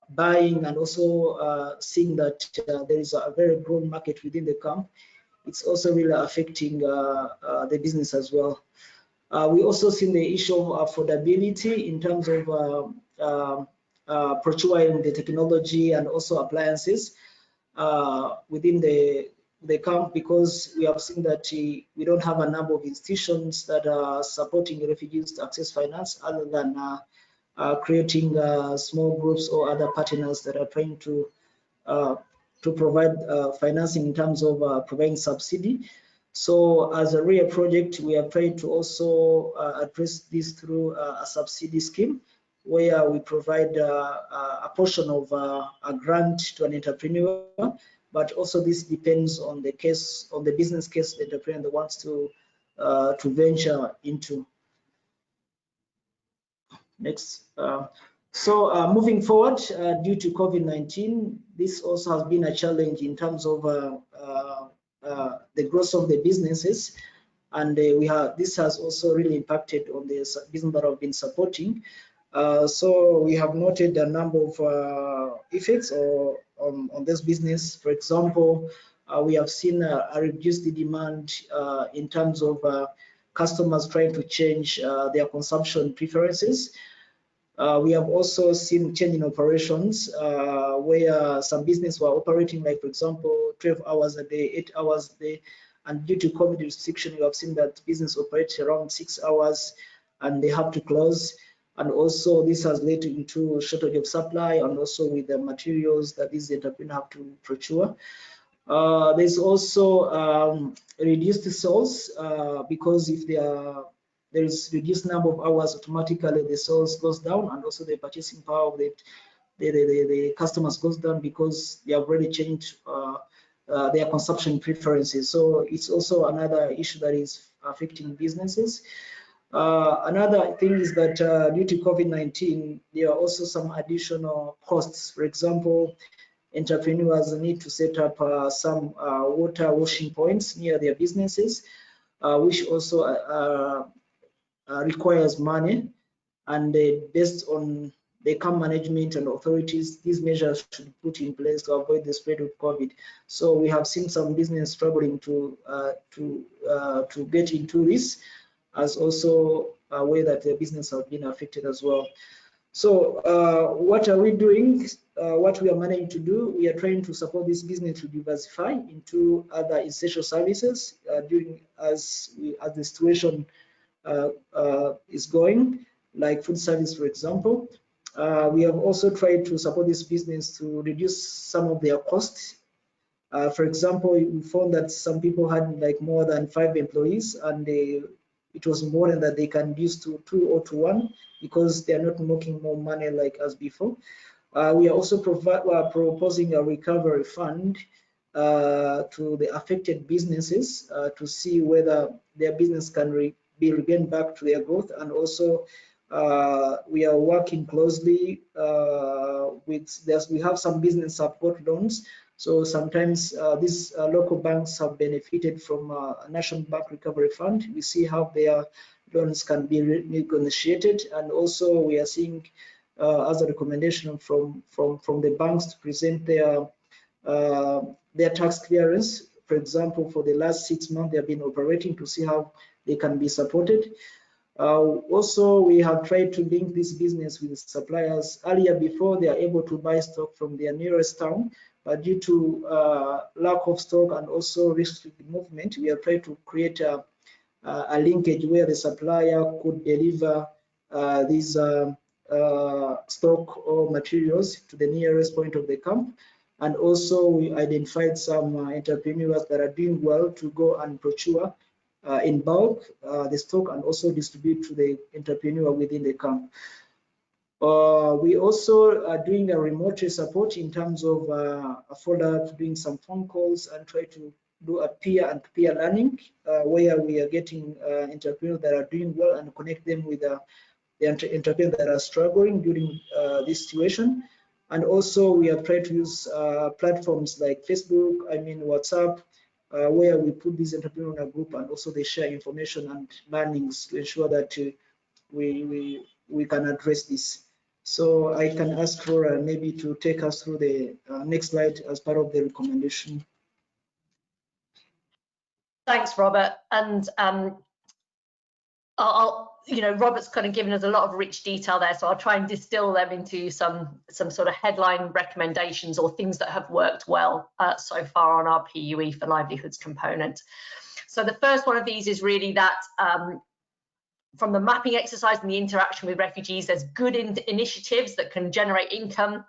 buying and also seeing that there is a very broad market within the camp, it's also really affecting the business as well. We also see the issue of affordability in terms of procuring the technology and also appliances within the camp, because we have seen that we don't have a number of institutions that are supporting refugees to access finance, other than creating small groups or other partners that are trying to provide financing in terms of providing subsidy. So as a real project, we have tried to also address this through a subsidy scheme, where we provide a portion of a grant to an entrepreneur, but also this depends on the case, on the business case the entrepreneur wants to venture into. Next. So moving forward, due to COVID-19, this also has been a challenge in terms of the growth of the businesses, and this has also really impacted on the business that I've been supporting. So we have noted a number of effects on this business. For example, we have seen a reduced demand in terms of customers trying to change their consumption preferences. We have also seen change in operations where some business were operating, like for example, 12 hours a day, 8 hours a day, and due to COVID restriction, we have seen that business operates around 6 hours and they have to close. And also this has led into shortage of supply, and also with the materials that these entrepreneurs have to procure. There's also reduced sales because if there is reduced number of hours, automatically the sales goes down, and also the purchasing power of the customers goes down because they have already changed their consumption preferences. So it's also another issue that is affecting businesses. Another thing is that due to COVID-19, there are also some additional costs. For example, entrepreneurs need to set up some water washing points near their businesses, which also requires money, and based on the camp management and authorities, these measures should be put in place to avoid the spread of COVID. So we have seen some business struggling to get into this, as also a way that the business has been affected as well. So what are we doing? What we are managing to do, we are trying to support this business to diversify into other essential services as the situation is going, like food service, for example. We have also tried to support this business to reduce some of their costs. For example, we found that some people had like more than 5 employees, and it was more than that they can reduce to 2 or to 1 because they are not making more money like as before. We are also proposing a recovery fund to the affected businesses to see whether their business can be regained back to their growth. And also we are working closely we have some business support loans. So sometimes these local banks have benefited from a National Bank Recovery Fund. We see how their loans can be negotiated, and also we are seeing as a recommendation from the banks to present their tax clearance. For example, for the last 6 months they have been operating, to see how they can be supported. Also, we have tried to link this business with suppliers. Earlier, before, they are able to buy stock from their nearest town, but due to lack of stock and also restricted movement, we have tried to create a linkage where the supplier could deliver these stock or materials to the nearest point of the camp. And also we identified some entrepreneurs that are doing well to go and procure in bulk the stock and also distribute to the entrepreneur within the camp. We also are doing a remote support in terms of a follow-up, doing some phone calls and try to do a peer-and-peer learning where we are getting entrepreneurs that are doing well and connect them with the entrepreneurs that are struggling during this situation. And also we have tried to use platforms like Facebook, WhatsApp, where we put these entrepreneurs in a group and also they share information and learnings to ensure that we can address this. So I can ask Laura maybe to take us through the next slide as part of the recommendation. Thanks, Robert. And Robert's kind of given us a lot of rich detail there, so I'll try and distill them into some sort of headline recommendations or things that have worked well so far on our PUE for livelihoods component. So the first one of these is really that from the mapping exercise and the interaction with refugees, there's good initiatives that can generate income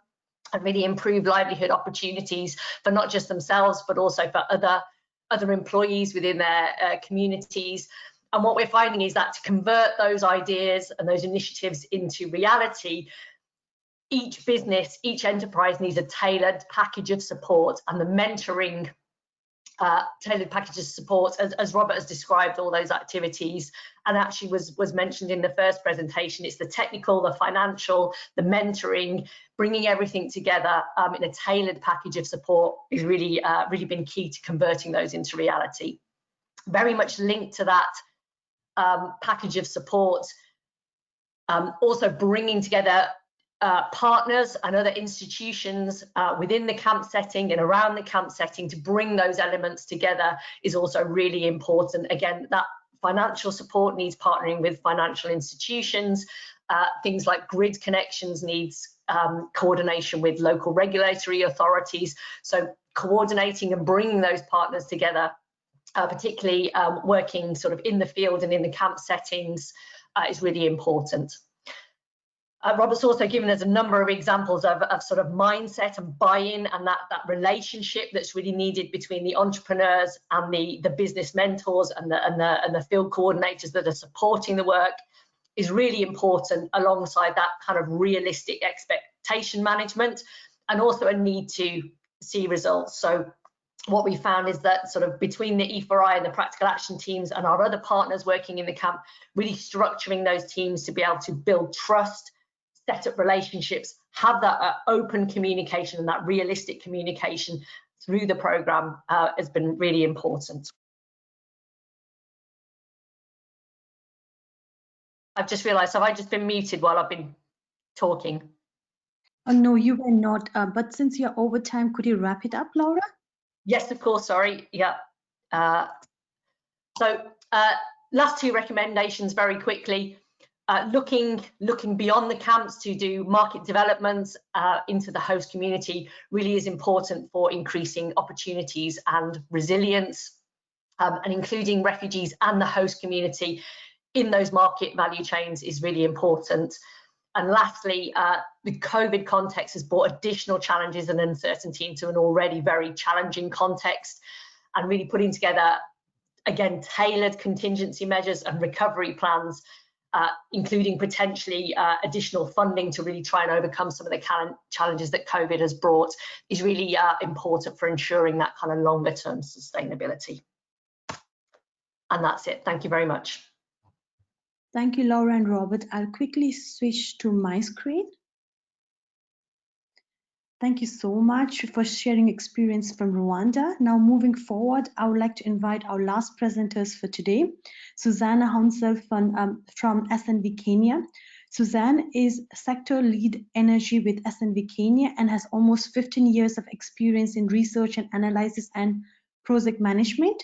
and really improve livelihood opportunities for not just themselves, but also for other employees within their communities. And what we're finding is that to convert those ideas and those initiatives into reality, each business, each enterprise needs a tailored package of support, and the mentoring tailored package of support, as Robert has described all those activities, and actually was mentioned in the first presentation. It's the technical, the financial, the mentoring, bringing everything together in a tailored package of support is really, really been key to converting those into reality. Very much linked to that package of support, also bringing together partners and other institutions within the camp setting and around the camp setting to bring those elements together is also really important. Again, that financial support needs partnering with financial institutions. Things like grid connections needs coordination with local regulatory authorities. So coordinating and bringing those partners together, particularly working sort of in the field and in the camp settings, is really important. Robert's also given us a number of examples of sort of mindset and buy-in, and that relationship that's really needed between the entrepreneurs and the business mentors and the field coordinators that are supporting the work is really important, alongside that kind of realistic expectation management, and also a need to see results. So what we found is that sort of between the E4I and the practical action teams and our other partners working in the camp, really structuring those teams to be able to build trust, set up relationships, have that open communication and that realistic communication through the programme has been really important. I've just realised, have I just been muted while I've been talking? Oh, no, you were not. But since you're over time, could you wrap it up, Laura? Yes, of course, sorry. Yeah. Last two recommendations very quickly. Looking beyond the camps to do market developments into the host community really is important for increasing opportunities and resilience, and including refugees and the host community in those market value chains is really important. And lastly, the COVID context has brought additional challenges and uncertainty into an already very challenging context, and really putting together, again, tailored contingency measures and recovery plans, including potentially additional funding to really try and overcome some of the challenges that COVID has brought, is really important for ensuring that kind of longer term sustainability. And that's it. Thank you very much. Thank you, Laura and Robert. I'll quickly switch to my screen. Thank you so much for sharing experience from Rwanda. Now, moving forward, I would like to invite our last presenters for today, Susanna Hounsel from SNV Kenya. Suzanne is sector lead energy with SNV Kenya and has almost 15 years of experience in research and analysis and project management.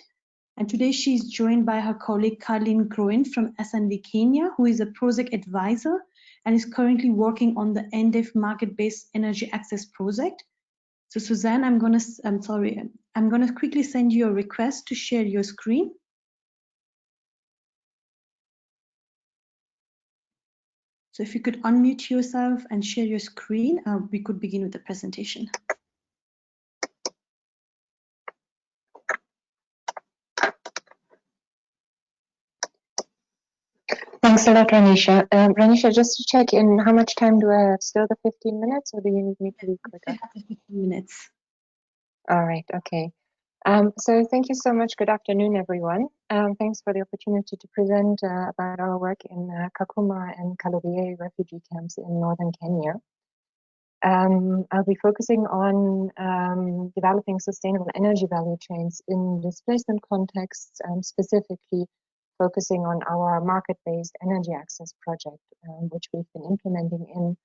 And today she's joined by her colleague Carlin Groen from SNV Kenya, who is a project advisor and is currently working on the NDEF market-based energy access project. So Suzanne, I'm gonna quickly send you a request to share your screen. So if you could unmute yourself and share your screen, we could begin with the presentation. Thanks a lot, Ranisha. Ranisha, just to check in, how much time do I have? Still the 15 minutes, or do you need me to be quicker? 15 minutes. All right, okay. So thank you so much. Good afternoon, everyone. Thanks for the opportunity to present about our work in Kakuma and Kalobeyei refugee camps in northern Kenya. I'll be focusing on developing sustainable energy value chains in displacement contexts, specifically focusing on our market-based energy access project, which we've been implementing in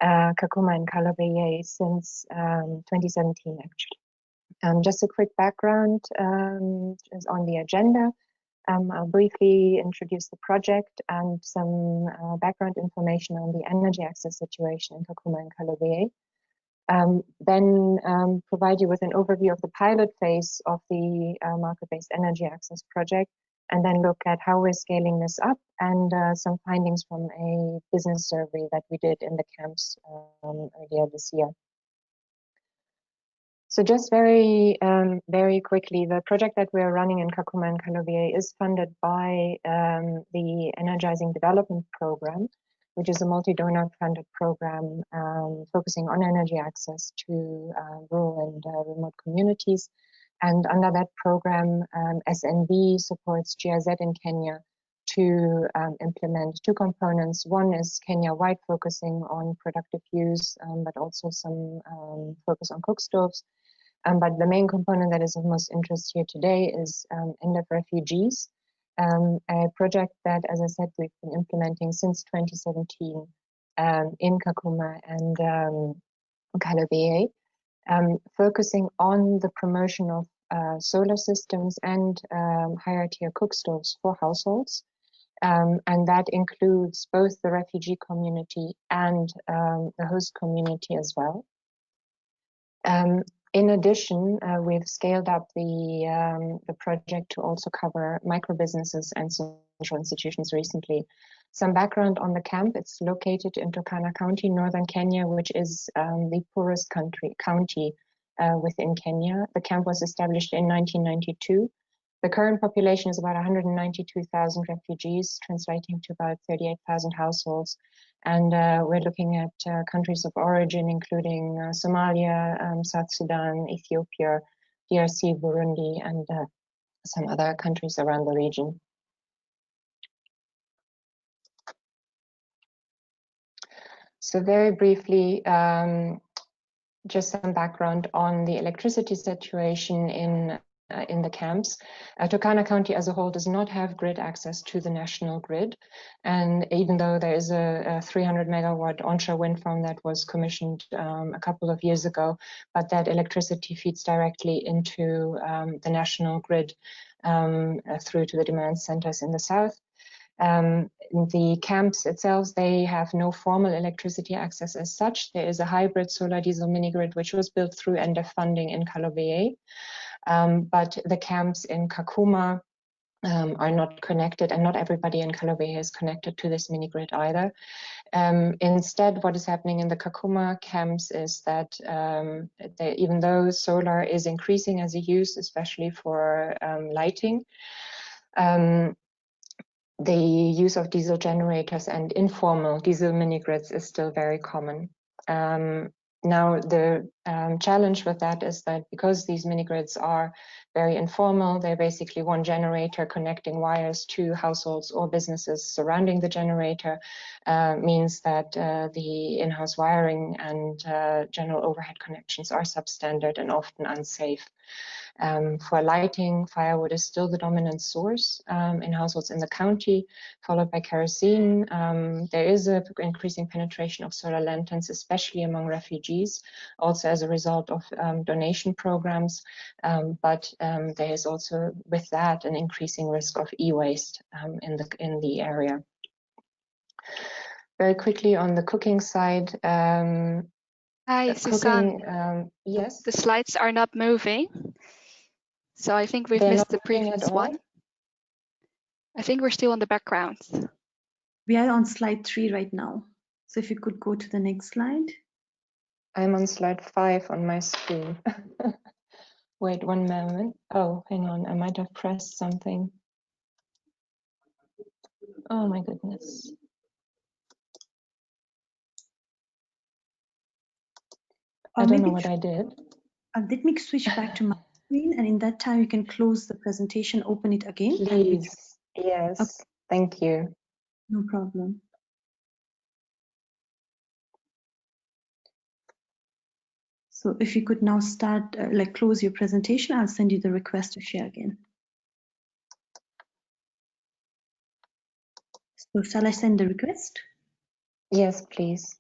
Kakuma and Kalobeyei since 2017, actually. Just a quick background is on the agenda. I'll briefly introduce the project and some background information on the energy access situation in Kakuma and Kalobeyei. Then provide you with an overview of the pilot phase of the market-based energy access project, and then look at how we're scaling this up and some findings from a business survey that we did in the camps earlier this year. So just very quickly, the project that we're running in Kakuma and Kalovié is funded by the Energizing Development Program, which is a multi-donor funded program focusing on energy access to rural and remote communities. And under that program, SNB supports GIZ in Kenya to implement two components. One is Kenya-wide, focusing on productive use, but also some focus on cook stoves. But the main component that is of most interest here today is End of Refugees, a project that, as I said, we've been implementing since 2017 in Kakuma and Kalovié, focusing on the promotion of solar systems and higher tier cook stoves for households. And that includes both the refugee community and the host community as well. In addition, we've scaled up the project to also cover micro businesses and social institutions recently. Some background on the camp: it's located in Turkana County, northern Kenya, which is the poorest county within Kenya. The camp was established in 1992. The current population is about 192,000 refugees, translating to about 38,000 households. And we're looking at countries of origin, including Somalia, South Sudan, Ethiopia, DRC, Burundi, and some other countries around the region. So very briefly, just some background on the electricity situation in the camps. Turkana County as a whole does not have grid access to the national grid. And even though there is a 300 megawatt onshore wind farm that was commissioned a couple of years ago, but that electricity feeds directly into the national grid through to the demand centers in the south. The camps itself, they have no formal electricity access as such. There is a hybrid solar diesel mini grid, which was built through NDEF funding in Kalovié. But the camps in Kakuma are not connected, and not everybody in Kalovié is connected to this mini grid either. Instead, what is happening in the Kakuma camps is that even though solar is increasing as a use, especially for lighting, the use of diesel generators and informal diesel mini grids is still very common. Now, the challenge with that is that because these mini grids are very informal, they're basically one generator connecting wires to households or businesses surrounding the generator, means that the in-house wiring and general overhead connections are substandard and often unsafe. For lighting, firewood is still the dominant source in households in the county, followed by kerosene. There is an increasing penetration of solar lanterns, especially among refugees, also as a result of donation programs. But there is also, with that, an increasing risk of e-waste in the area. Very quickly on the cooking side. Hi, Susan. Yes. The slides are not moving. So I think we've missed the previous one. I think we're still on the background. We are on slide 3 right now. So if you could go to the next slide. I'm on slide 5 on my screen. Wait one moment. Oh, hang on. I might have pressed something. Oh my goodness. I don't know what I did. Let me switch back to my screen, and in that time you can close the presentation, open it again. Please. Yes. Okay. Thank you. No problem. So if you could now start, close your presentation, I'll send you the request to share again. So shall I send the request? Yes, please.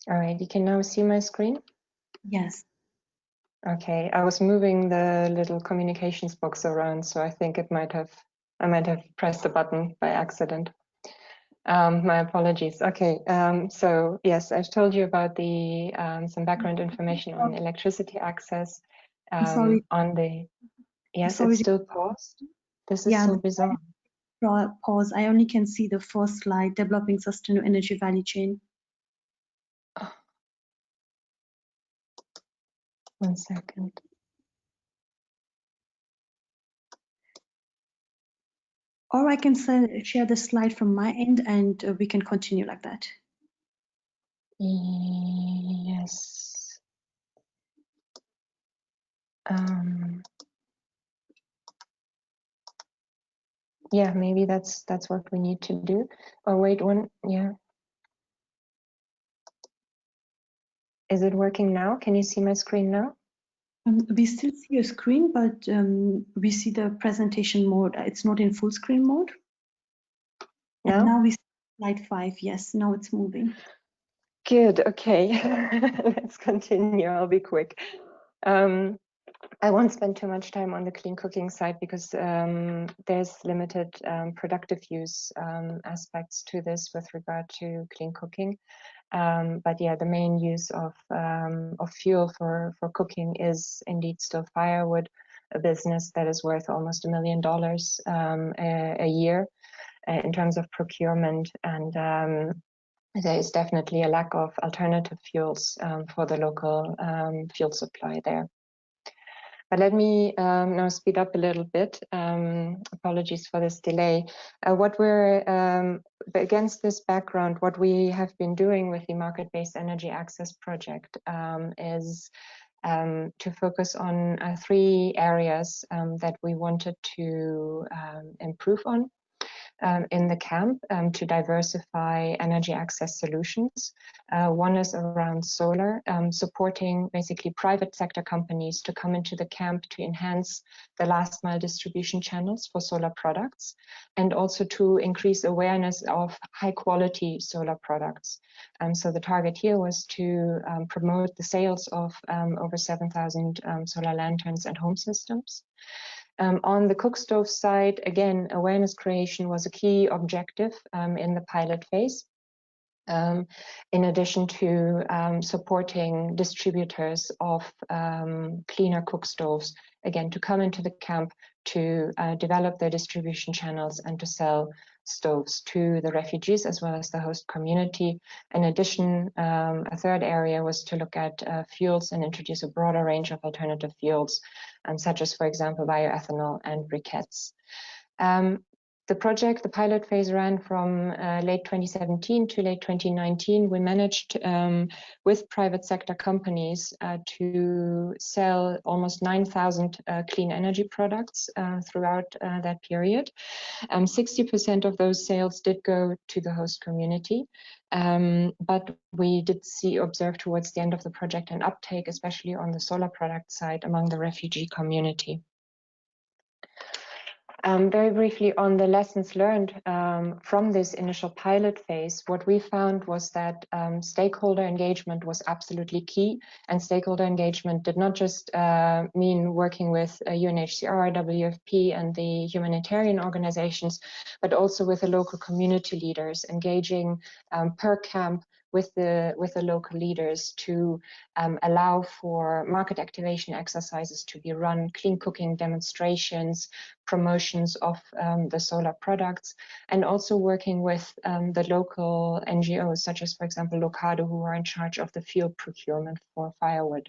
All right, you can now see my screen? Yes. Okay, I was moving the little communications box around, so I think I might have pressed the button by accident. My apologies. Okay, so yes, I've told you about the some background information on electricity access. Sorry. On the yes, Sorry. it's still paused. This is Yeah, so bizarre. Pause. I only can see the first slide, developing sustainable energy value chain. Oh. 1 second. Or I can share the slide from my end and we can continue like that. Yes. Yeah, maybe that's what we need to do. Oh wait, yeah. Is it working now? Can you see my screen now? We still see your screen, but we see the presentation mode. It's not in full screen mode. Now? And now we see slide 5. Yes, now it's moving. Good. Okay. Let's continue. I'll be quick. I won't spend too much time on the clean cooking side because there's limited productive use aspects to this with regard to clean cooking. But yeah, the main use of fuel for cooking is indeed still firewood, a business that is worth almost $1 million a year in terms of procurement, and there is definitely a lack of alternative fuels for the local fuel supply there. But let me now speed up a little bit. Apologies for this delay. What we're against this background, what we have been doing with the Market-Based Energy Access Project is to focus on 3 areas that we wanted to improve on in the camp to diversify energy access solutions. One is around solar, supporting basically private sector companies to come into the camp to enhance the last mile distribution channels for solar products, and also to increase awareness of high quality solar products. So the target here was to promote the sales of over 7,000 solar lanterns and home systems. On the cook stove side, again, awareness creation was a key objective in the pilot phase. In addition to supporting distributors of cleaner cook stoves, again, to come into the camp to develop their distribution channels and to sell stoves to the refugees as well as the host community. In addition, a third area was to look at fuels and introduce a broader range of alternative fuels, such as, for example, bioethanol and briquettes. The project, the pilot phase, ran from late 2017 to late 2019. We managed with private sector companies to sell almost 9,000 clean energy products throughout that period. 60% of those sales did go to the host community, but we did observe towards the end of the project an uptake, especially on the solar product side among the refugee community. Very briefly on the lessons learned from this initial pilot phase, what we found was that stakeholder engagement was absolutely key, and stakeholder engagement did not just mean working with UNHCR, WFP, and the humanitarian organizations, but also with the local community leaders, engaging per camp with the local leaders to allow for market activation exercises to be run, clean cooking demonstrations, promotions of the solar products, and also working with the local NGOs, such as, for example, Locado, who are in charge of the fuel procurement for firewood.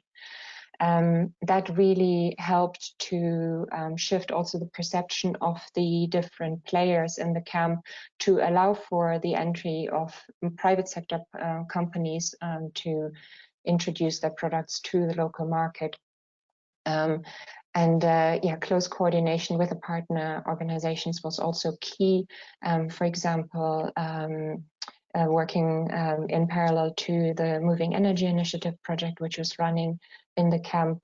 That really helped to shift also the perception of the different players in the camp to allow for the entry of private sector companies to introduce their products to the local market. Close coordination with the partner organizations was also key. For example, working in parallel to the Moving Energy Initiative project, which was running in the camp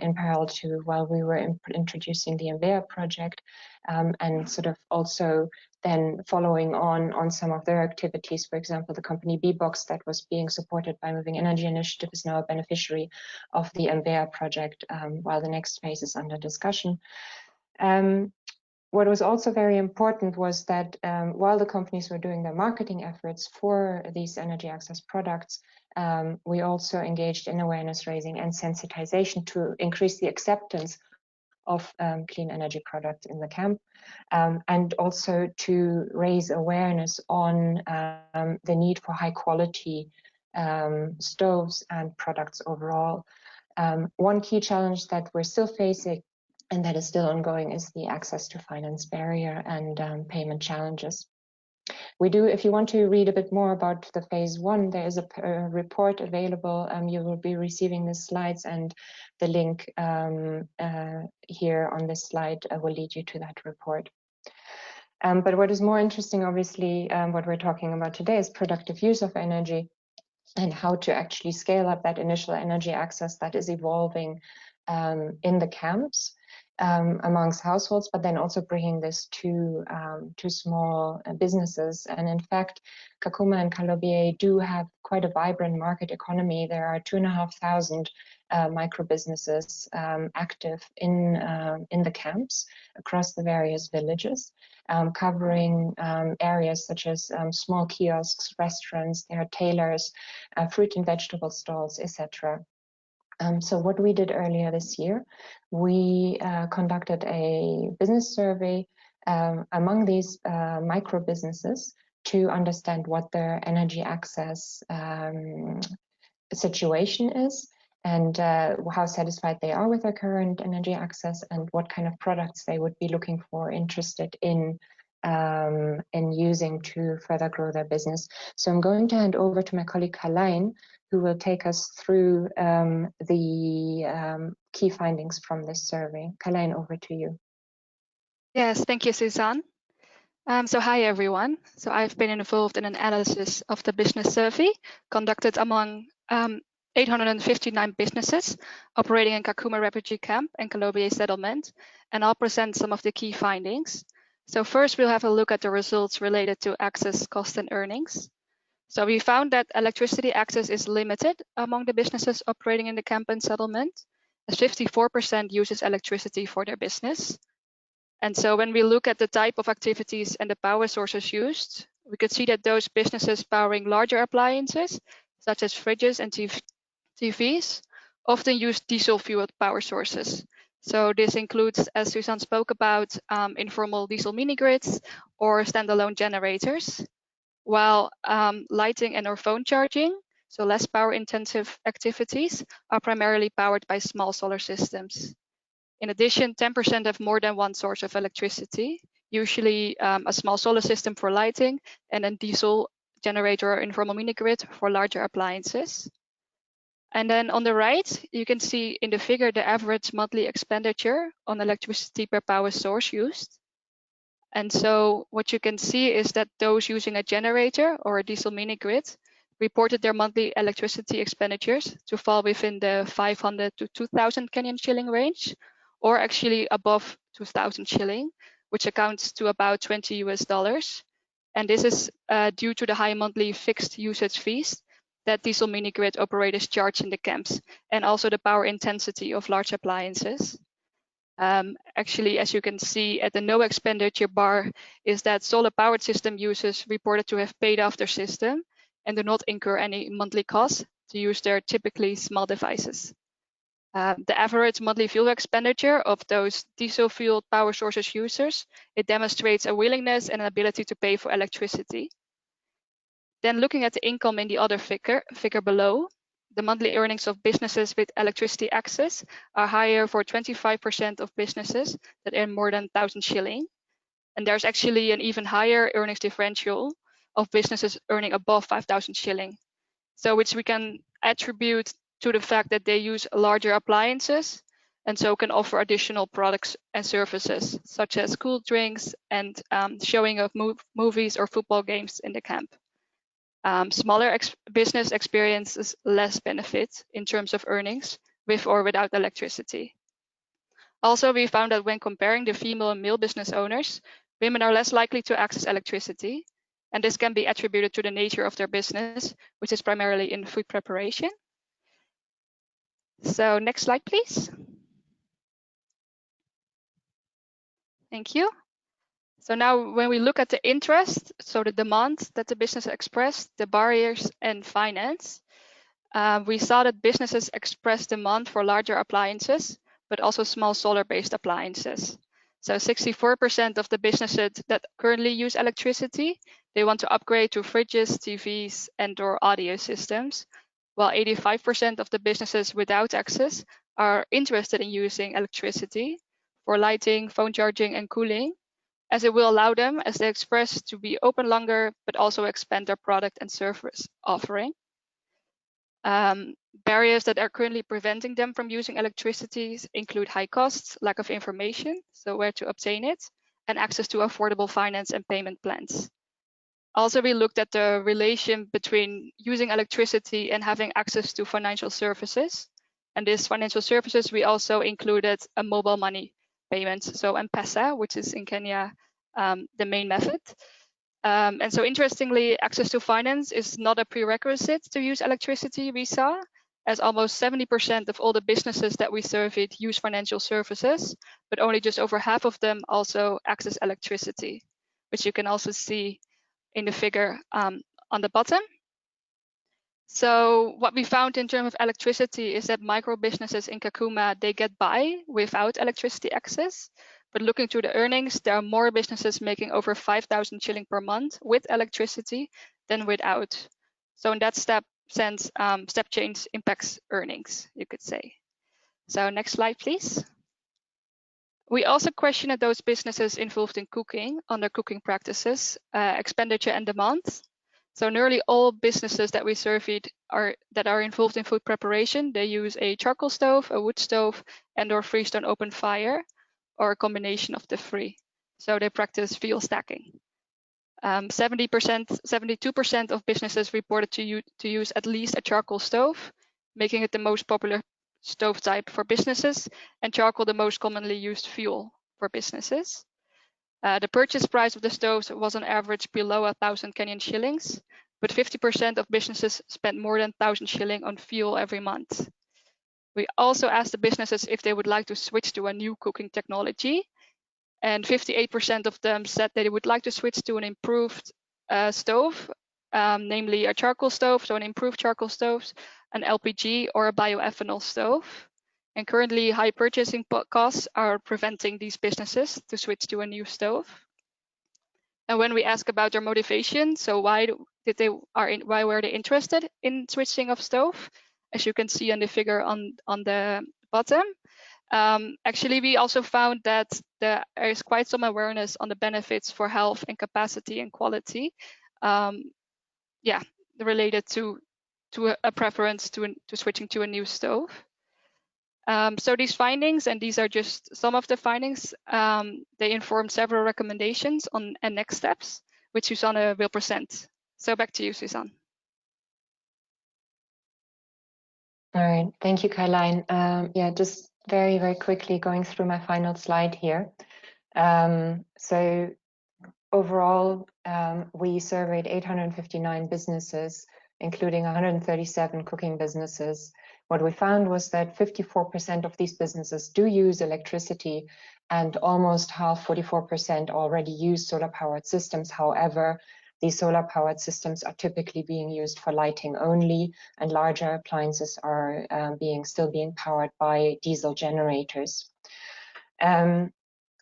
in parallel to while we were introducing the MVEA project, and sort of also then following on some of their activities. For example, the company B-Box that was being supported by Moving Energy Initiative is now a beneficiary of the MVEA project, while the next phase is under discussion. What was also very important was that while the companies were doing their marketing efforts for these energy access products, we also engaged in awareness raising and sensitization to increase the acceptance of clean energy products in the camp, and also to raise awareness on the need for high quality stoves and products overall. One key challenge that we're still facing and that is still ongoing is the access to finance barrier and payment challenges. We do, if you want to read a bit more about the phase 1, there is a report available. You will be receiving the slides, and the link here on this slide will lead you to that report. But what is more interesting, obviously, what we're talking about today is productive use of energy and how to actually scale up that initial energy access that is evolving in the camps. Amongst households, but then also bringing this to small businesses. And in fact, Kakuma and Kalobie do have quite a vibrant market economy. There are 2,500 micro businesses active in the camps across the various villages, covering areas such as small kiosks, restaurants, there are tailors, fruit and vegetable stalls, etc. So what we did earlier this year, we conducted a business survey among these micro businesses to understand what their energy access situation is and how satisfied they are with their current energy access and what kind of products they would be looking for, interested in using to further grow their business. So I'm going to hand over to my colleague Carlijn, who will take us through the key findings from this survey. Carlijn, over to you. Yes, thank you, Suzanne. So hi, everyone. So I've been involved in an analysis of the business survey conducted among 859 businesses operating in Kakuma refugee camp and Kalobie settlement, and I'll present some of the key findings. So first, we'll have a look at the results related to access, cost, and earnings. So we found that electricity access is limited among the businesses operating in the camp and settlement, as 54% uses electricity for their business. And so when we look at the type of activities and the power sources used, we could see that those businesses powering larger appliances, such as fridges and TVs, often use diesel-fueled power sources. So this includes, as Suzanne spoke about, informal diesel mini-grids or standalone generators, while lighting and or phone charging, so less power-intensive activities, are primarily powered by small solar systems. In addition, 10% have more than one source of electricity, usually a small solar system for lighting and a diesel generator or informal mini-grid for larger appliances. And then on the right, you can see in the figure the average monthly expenditure on electricity per power source used. And so what you can see is that those using a generator or a diesel mini-grid reported their monthly electricity expenditures to fall within the 500 to 2,000 Kenyan shilling range, or actually above 2,000 shilling, which accounts to about $20 US. And this is due to the high monthly fixed usage fees that diesel mini-grid operators charge in the camps, and also the power intensity of large appliances. Actually, as you can see at the no expenditure bar, is that solar powered system users reported to have paid off their system and do not incur any monthly costs to use their typically small devices. The average monthly fuel expenditure of those diesel fueled power sources users, it demonstrates a willingness and an ability to pay for electricity. Then looking at the income in the other figure below, the monthly earnings of businesses with electricity access are higher for 25% of businesses that earn more than 1,000 shilling. And there's actually an even higher earnings differential of businesses earning above 5,000 shilling. So which we can attribute to the fact that they use larger appliances and so can offer additional products and services, such as cool drinks and showing of movies or football games in the camp. Smaller business experiences less benefit in terms of earnings with or without electricity. Also, we found that when comparing the female and male business owners, women are less likely to access electricity, and this can be attributed to the nature of their business, which is primarily in food preparation. So next slide, please. Thank you. So now when we look at the interest, so the demand that the business expressed, the barriers and finance, we saw that businesses express demand for larger appliances, but also small solar-based appliances. So 64% of the businesses that currently use electricity, they want to upgrade to fridges, TVs, and/or audio systems, while 85% of the businesses without access are interested in using electricity for lighting, phone charging, and cooling, as it will allow them, as they express, to be open longer, but also expand their product and service offering. Barriers that are currently preventing them from using electricity include high costs, lack of information, so where to obtain it, and access to affordable finance and payment plans. Also, we looked at the relation between using electricity and having access to financial services. And these financial services, we also included a mobile money payment, so M-Pesa, which is in Kenya the main method. And so interestingly, access to finance is not a prerequisite to use electricity, we saw, as almost 70% of all the businesses that we surveyed use financial services, but only just over half of them also access electricity, which you can also see in the figure on the bottom. So what we found in terms of electricity is that micro businesses in Kakuma, they get by without electricity access. But looking to the earnings, there are more businesses making over 5,000 shilling per month with electricity than without. So in that step change impacts earnings, you could say. So next slide, please. We also questioned those businesses involved in cooking on their cooking practices, expenditure and demand. So nearly all businesses that we surveyed that are involved in food preparation, they use a charcoal stove, a wood stove, and/or freestone open fire, or a combination of the three. So they practice fuel stacking. 72% of businesses reported to use at least a charcoal stove, making it the most popular stove type for businesses, and charcoal the most commonly used fuel for businesses. The purchase price of the stoves was on average below 1,000 Kenyan shillings, but 50% of businesses spent more than 1,000 shilling on fuel every month. We also asked the businesses if they would like to switch to a new cooking technology, and 58% of them said that they would like to switch to an improved stove, namely a charcoal stove, so an improved charcoal stove, an LPG or a bioethanol stove. And currently, high purchasing costs are preventing these businesses to switch to a new stove. And when we ask about their motivation, so why were they interested in switching of stove? As you can see on the figure on the bottom, actually, we also found that there is quite some awareness on the benefits for health and capacity and quality, related to a preference to switching to a new stove. So these findings, and these are just some of the findings, they inform several recommendations and next steps, which Susanne will present. So back to you, Susanne. All right, thank you, Caroline. Just very, very quickly going through my final slide here. So overall, we surveyed 859 businesses, including 137 cooking businesses. What we found was that 54% of these businesses do use electricity, and almost half, 44%, already use solar-powered systems. However, these solar-powered systems are typically being used for lighting only, and larger appliances are still being powered by diesel generators.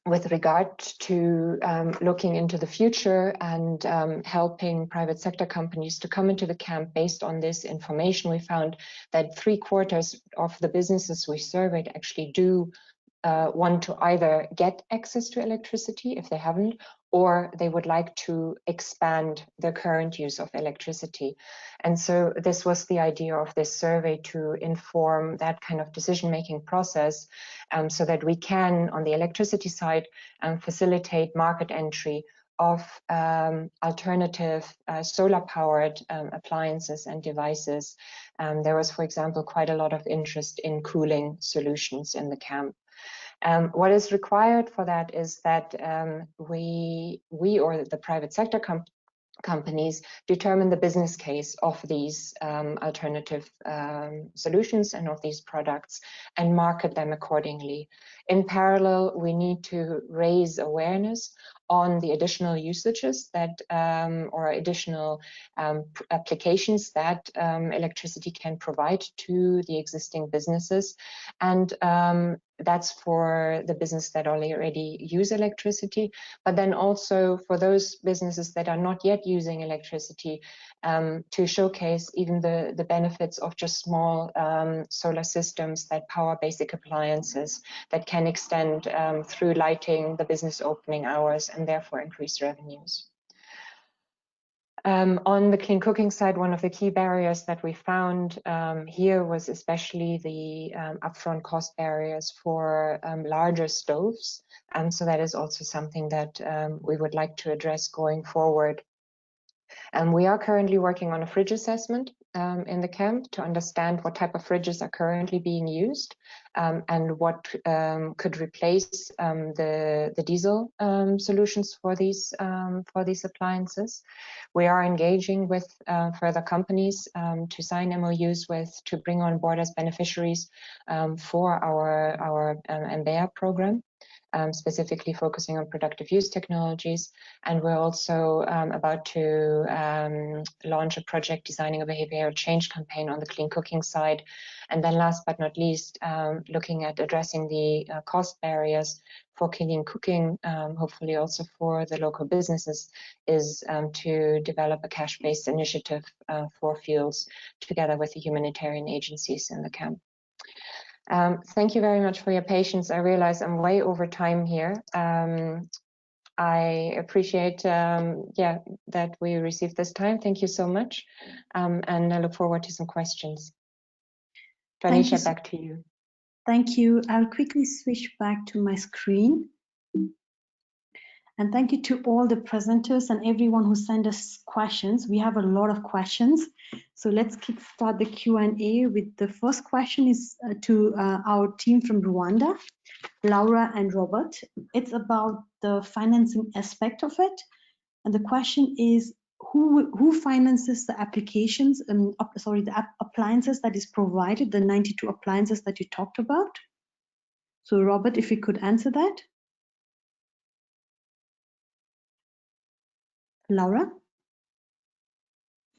With regard to looking into the future and helping private sector companies to come into the camp based on this information, we found that 3/4 of the businesses we surveyed actually do want to either get access to electricity if they haven't, or they would like to expand their current use of electricity. And so this was the idea of this survey, to inform that kind of decision-making process, so that we can, on the electricity side, facilitate market entry of alternative solar-powered appliances and devices. There was, for example, quite a lot of interest in cooling solutions in the camp. What is required for that is that we or the private sector companies determine the business case of these alternative solutions and of these products and market them accordingly. In parallel, we need to raise awareness on the additional usages that or additional applications that electricity can provide to the existing businesses. And that's for the business that already use electricity, but then also for those businesses that are not yet using electricity, to showcase even the benefits of just small solar systems that power basic appliances that can extend through lighting the business opening hours and therefore increase revenues. On the clean cooking side, one of the key barriers that we found here was especially the upfront cost barriers for larger stoves. So that is also something that we would like to address going forward. We are currently working on a fridge assessment in the camp to understand what type of fridges are currently being used and what could replace the diesel solutions for these appliances. We are engaging with further companies to sign MOUs with to bring on board as beneficiaries for our MBEA program. Specifically focusing on productive use technologies. And we're also about to launch a project designing a behavioral change campaign on the clean cooking side. And then last but not least, looking at addressing the cost barriers for clean cooking, hopefully also for the local businesses, is to develop a cash-based initiative for fuels together with the humanitarian agencies in the camp. Thank you very much for your patience. I realize I'm way over time here. I appreciate that we received this time. Thank you so much. And I look forward to some questions. Tanisha, back to you. Thank you. I'll quickly switch back to my screen. And thank you to all the presenters and everyone who sent us questions. We have a lot of questions. So let's kickstart the Q&A with the first question is to our team from Rwanda, Laura and Robert. It's about the financing aspect of it. And the question is, who finances the applications, the appliances that is provided, the 92 appliances that you talked about? So Robert, if you could answer that. Laura?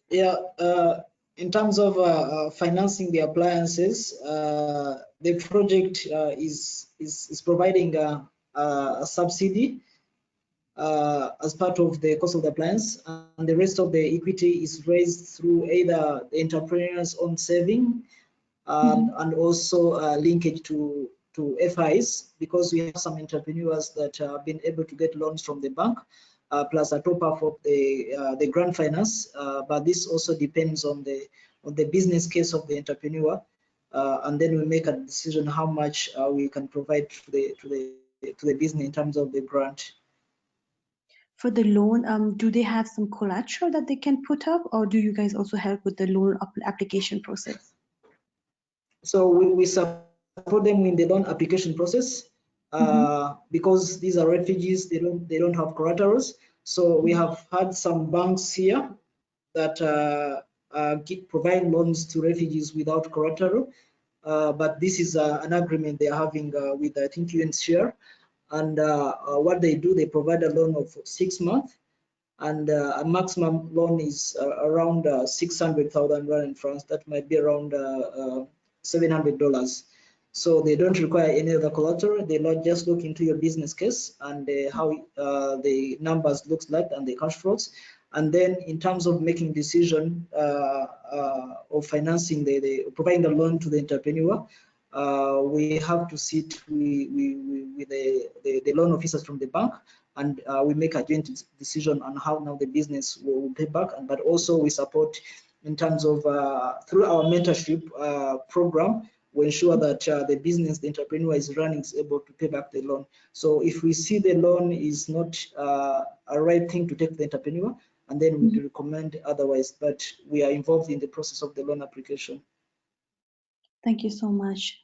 Yeah, in terms of financing the appliances, the project is providing a subsidy as part of the cost of the appliance, and the rest of the equity is raised through either the entrepreneur's own saving and also linkage to FIs, because we have some entrepreneurs that have been able to get loans from the bank. Plus a top up of the grant finance, but this also depends on the business case of the entrepreneur, and then we make a decision how much we can provide to the business in terms of the grant. For the loan, do they have some collateral that they can put up, or do you guys also help with the loan application process? So we support them in the loan application process. Because these are refugees, they don't have collaterals. So we have had some banks here that provide loans to refugees without collateral. But this is an agreement they are having with, I think, UNHCR. And what they do, they provide a loan of 6 months, and a maximum loan is around 600,000 rand in France. That might be around $700. So they don't require any other collateral. They not just look into your business case and how the numbers looks like and the cash flows. And then in terms of making decision of financing providing the loan to the entrepreneur, we have to sit with the loan officers from the bank, and we make a joint decision on how now the business will pay back. But also we support in terms of through our mentorship program, we ensure that the business the entrepreneur is running is able to pay back the loan. So if we see the loan is not a right thing to take the entrepreneur, and then we recommend otherwise, but we are involved in the process of the loan application. Thank you so much.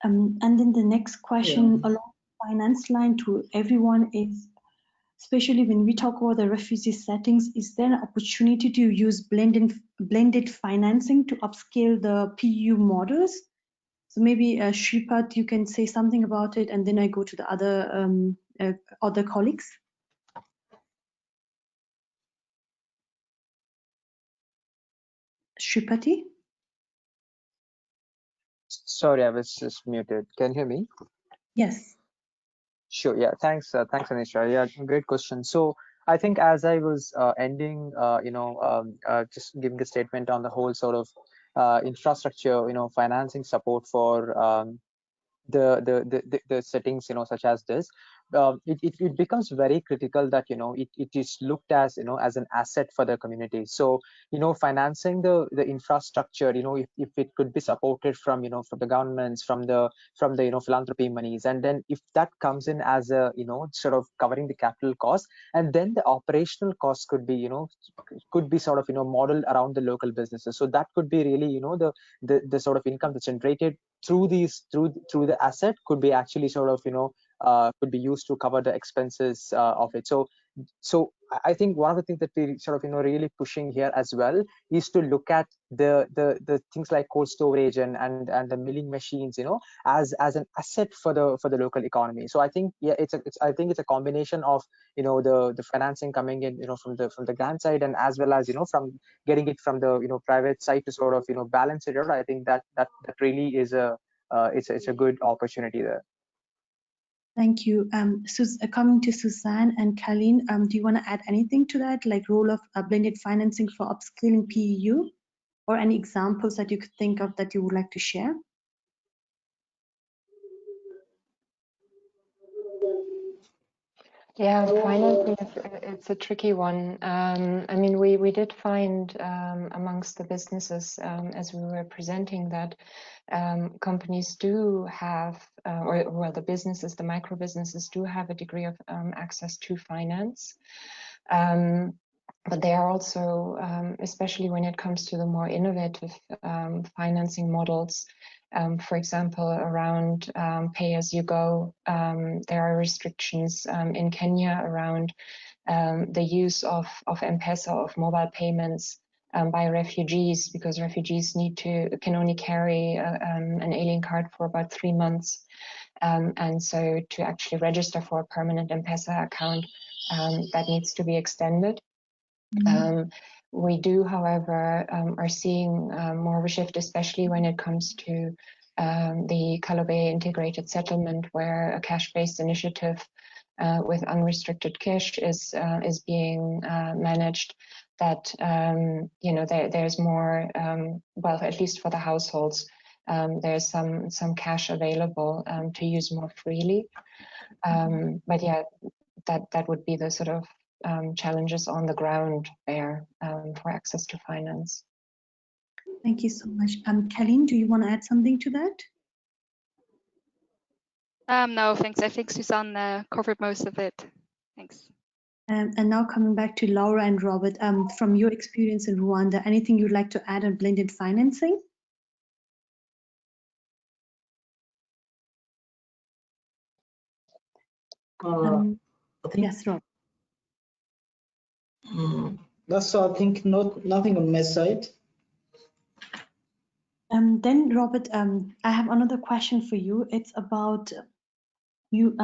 And then the next question along the finance line to everyone is, especially when we talk about the refugee settings, is there an opportunity to use blended financing to upscale the PU models? So maybe Shripat, you can say something about it, and then I go to the other colleagues. Shripati? Sorry, I was just muted. Can you hear me? Yes. Sure. Yeah. Thanks. Thanks, Anisha. Yeah, great question. So I think as I was ending, just giving a statement on the whole sort of infrastructure, financing support for the settings, such as this, it becomes very critical that it is looked as as an asset for the community. So financing the infrastructure, if it could be supported from from the governments, from the philanthropy monies, and then if that comes in as a sort of covering the capital cost, and then the operational costs could be sort of modeled around the local businesses. So that could be really the sort of income that's generated through through the asset could be actually sort of could be used to cover the expenses of it. So I think one of the things that we sort of really pushing here as well is to look at the things like cold storage and the milling machines as an asset for the local economy. So I think I think it's a combination of the financing coming in from the grant side, and as well as from getting it from the private side to sort of balance it out. I think that really is it's a good opportunity there. Thank you. Coming to Suzanne and Colleen, do you want to add anything to that, like role of blended financing for upscaling PEU, or any examples that you could think of that you would like to share? Yeah, financing, it's a tricky one. I mean, we did find amongst the businesses as we were presenting that companies do have, or the businesses, the micro businesses do have a degree of access to finance. But they are also, especially when it comes to the more innovative financing models, for example, around pay-as-you-go, there are restrictions in Kenya around the use of M-Pesa, of mobile payments by refugees, because refugees can only carry an alien card for about 3 months. And so to actually register for a permanent M-Pesa account, that needs to be extended. We do, however, are seeing more of a shift, especially when it comes to the Kalobey integrated settlement, where a cash-based initiative with unrestricted cash is being managed. That there's more, well, at least for the households, there's some cash available to use more freely. But yeah, that would be the sort of challenges on the ground there for access to finance. Thank you so much. Colleen, do you want to add something to that? No, thanks. I think Suzanne covered most of it. Thanks. And now coming back to Laura and Robert, from your experience in Rwanda, anything you'd like to add on blended financing? Yes, Rob. That's I think nothing on my side. Then Robert, I have another question for you. It's about you.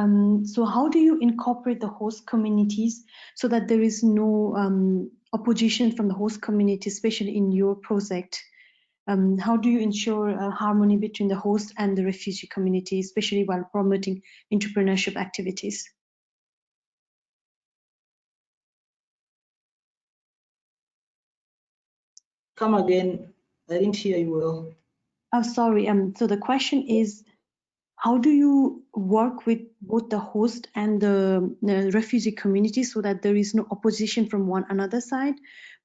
So how do you incorporate the host communities so that there is no opposition from the host community, especially in your project? How do you ensure harmony between the host and the refugee community, especially while promoting entrepreneurship activities? Come again, I didn't hear you well. Oh, sorry. So the question is, how do you work with both the host and the refugee community so that there is no opposition from one another side,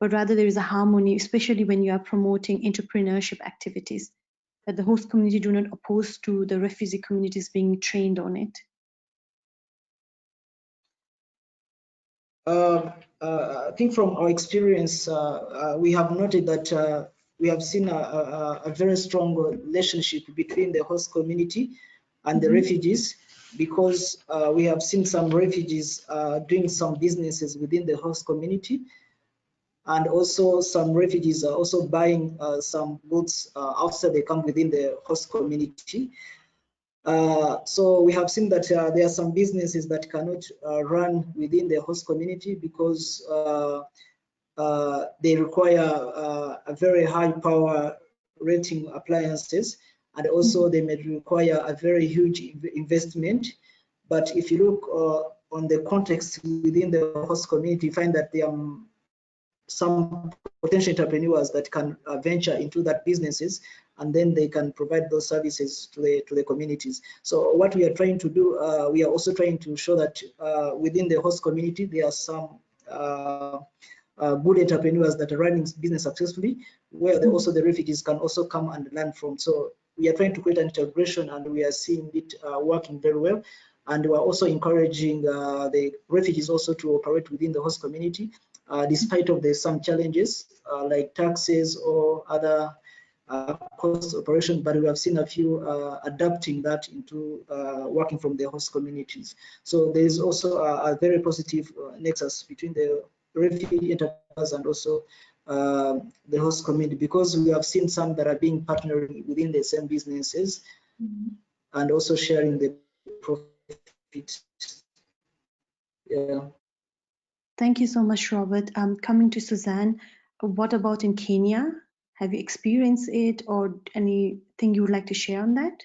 but rather there is a harmony, especially when you are promoting entrepreneurship activities, that the host community do not oppose to the refugee communities being trained on it? I think from our experience, we have noted that we have seen a very strong relationship between the host community and the refugees. because we have seen some refugees doing some businesses within the host community, and also some refugees are also buying some goods after they come within the host community. So we have seen that there are some businesses that cannot run within the host community because they require a very high power rating appliances, and also they may require a very huge investment. But if you look on the context within the host community, you find that there are some potential entrepreneurs that can venture into that businesses, and then they can provide those services to the communities. So what we are trying to do, we are also trying to show that within the host community there are some good entrepreneurs that are running business successfully, where also the refugees can also come and learn from. So we are trying to create an integration, and we are seeing it working very well. And we are also encouraging the refugees also to operate within the host community, despite of some challenges like taxes or other cost operation, but we have seen a few adapting that into working from the host communities. So there is also a very positive nexus between the refugee enterprise and also the host community, because we have seen some that are being partnering within the same businesses and also sharing the profit. Yeah. Thank you so much, Robert. Coming to Suzanne, what about in Kenya? Have you experienced it, or anything you would like to share on that?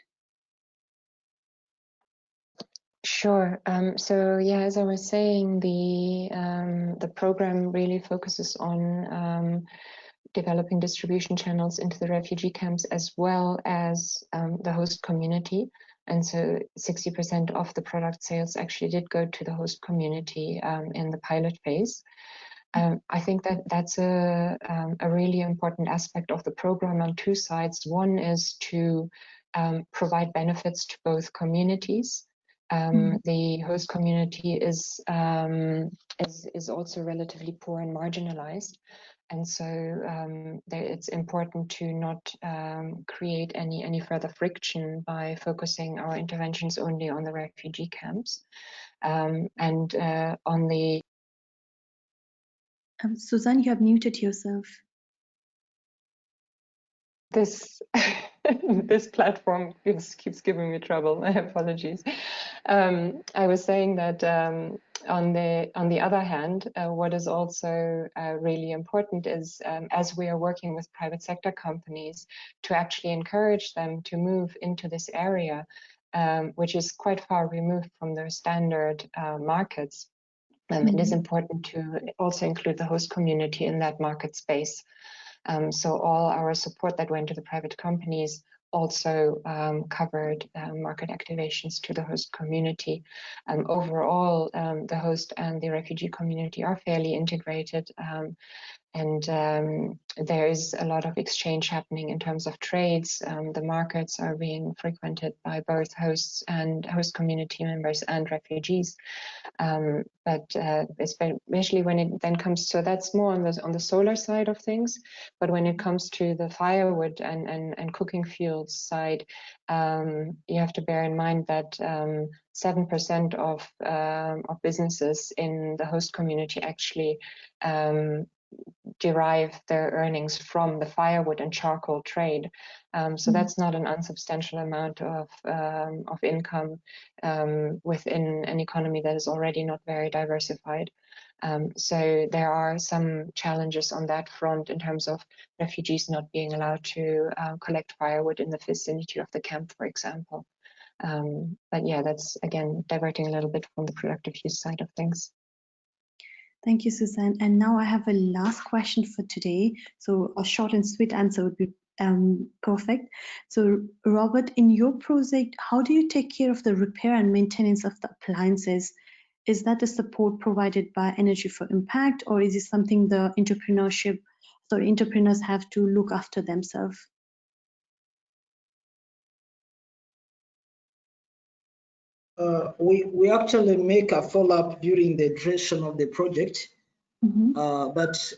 Sure. So yeah, as I was saying, the program really focuses on developing distribution channels into the refugee camps as well as the host community. And so 60% of the product sales actually did go to the host community in the pilot phase. I think that that's a really important aspect of the program on two sides. One is to provide benefits to both communities. The host community is also relatively poor and marginalized, and so it's important to not create any further friction by focusing our interventions only on the refugee camps. And on the Suzanne, you have muted yourself. This this platform keeps giving me trouble. My apologies. I was saying that on the other hand, what is also really important is as we are working with private sector companies to actually encourage them to move into this area, which is quite far removed from their standard markets. It is important to also include the host community in that market space. So all our support that went to the private companies also covered market activations to the host community. Overall, the host and the refugee community are fairly integrated, and there is a lot of exchange happening in terms of trades. The markets are being frequented by both hosts and host community members and refugees. But especially when it then comes to, that's more on the solar side of things, but when it comes to the firewood and cooking fuels side, you have to bear in mind that 7% of businesses in the host community actually derive their earnings from the firewood and charcoal trade. So that's not an unsubstantial amount of income within an economy that is already not very diversified. So there are some challenges on that front in terms of refugees not being allowed to collect firewood in the vicinity of the camp, for example. But yeah, that's again diverting a little bit from the productive use side of things. Thank you, Suzanne. And now I have a last question for today. So a short and sweet answer would be perfect. So Robert, in your project, how do you take care of the repair and maintenance of the appliances? Is that the support provided by Energy for Impact, or is it something the entrepreneurs have to look after themselves? We actually make a follow-up during the duration of the project, but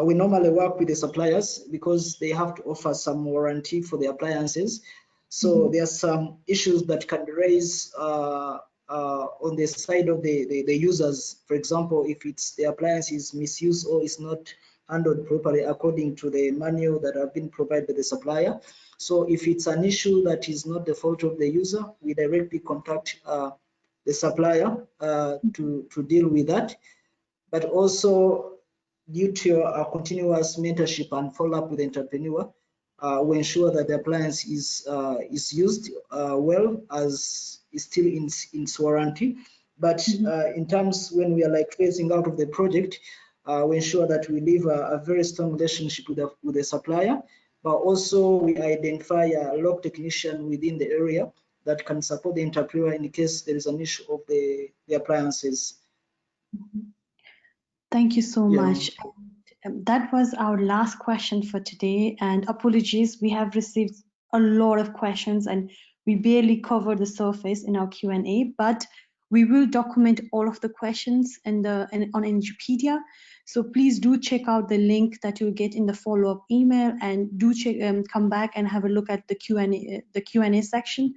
we normally work with the suppliers because they have to offer some warranty for the appliances. So there are some issues that can raise on the side of the users. For example, if it's the appliance is misused or is not handled properly according to the manual that have been provided by the supplier. So if it's an issue that is not the fault of the user, we directly contact the supplier to deal with that. But also due to our continuous mentorship and follow-up with the entrepreneur, we ensure that the appliance is used well, as is still in its warranty. But in terms when we are like phasing out of the project, we ensure that we leave a very strong relationship with the supplier, but also we identify a local technician within the area that can support the entrepreneur in case there is an issue of the appliances. Thank you so much. That was our last question for today, and apologies, we have received a lot of questions and we barely covered the surface in our Q&A, but we will document all of the questions on Energypedia. So please do check out the link that you'll get in the follow-up email, and do come back and have a look at the Q&A section,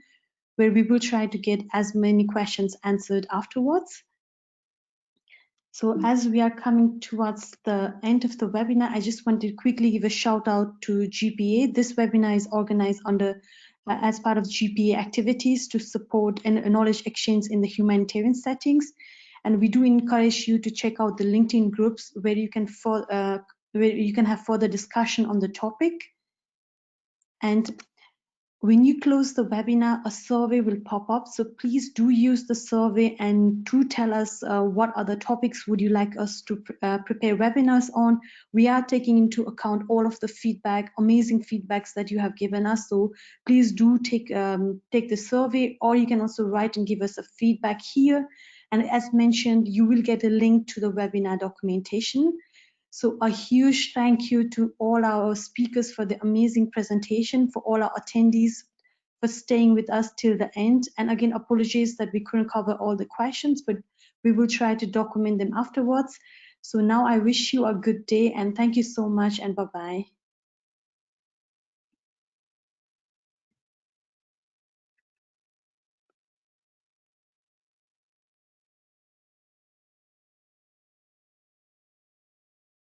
where we will try to get as many questions answered afterwards. So as we are coming towards the end of the webinar, I just wanted to quickly give a shout out to GPA. This webinar is organized as part of GPA activities to support a knowledge exchange in the humanitarian settings. And we do encourage you to check out the LinkedIn groups where you can have further discussion on the topic. And when you close the webinar, a survey will pop up. So please do use the survey and do tell us what other topics would you like us to prepare webinars on. We are taking into account all of the feedback, amazing feedbacks that you have given us. So please do take the survey, or you can also write and give us a feedback here. And as mentioned, you will get a link to the webinar documentation. So a huge thank you to all our speakers for the amazing presentation, for all our attendees for staying with us till the end. And again, apologies that we couldn't cover all the questions, but we will try to document them afterwards. So now I wish you a good day, and thank you so much, and bye-bye.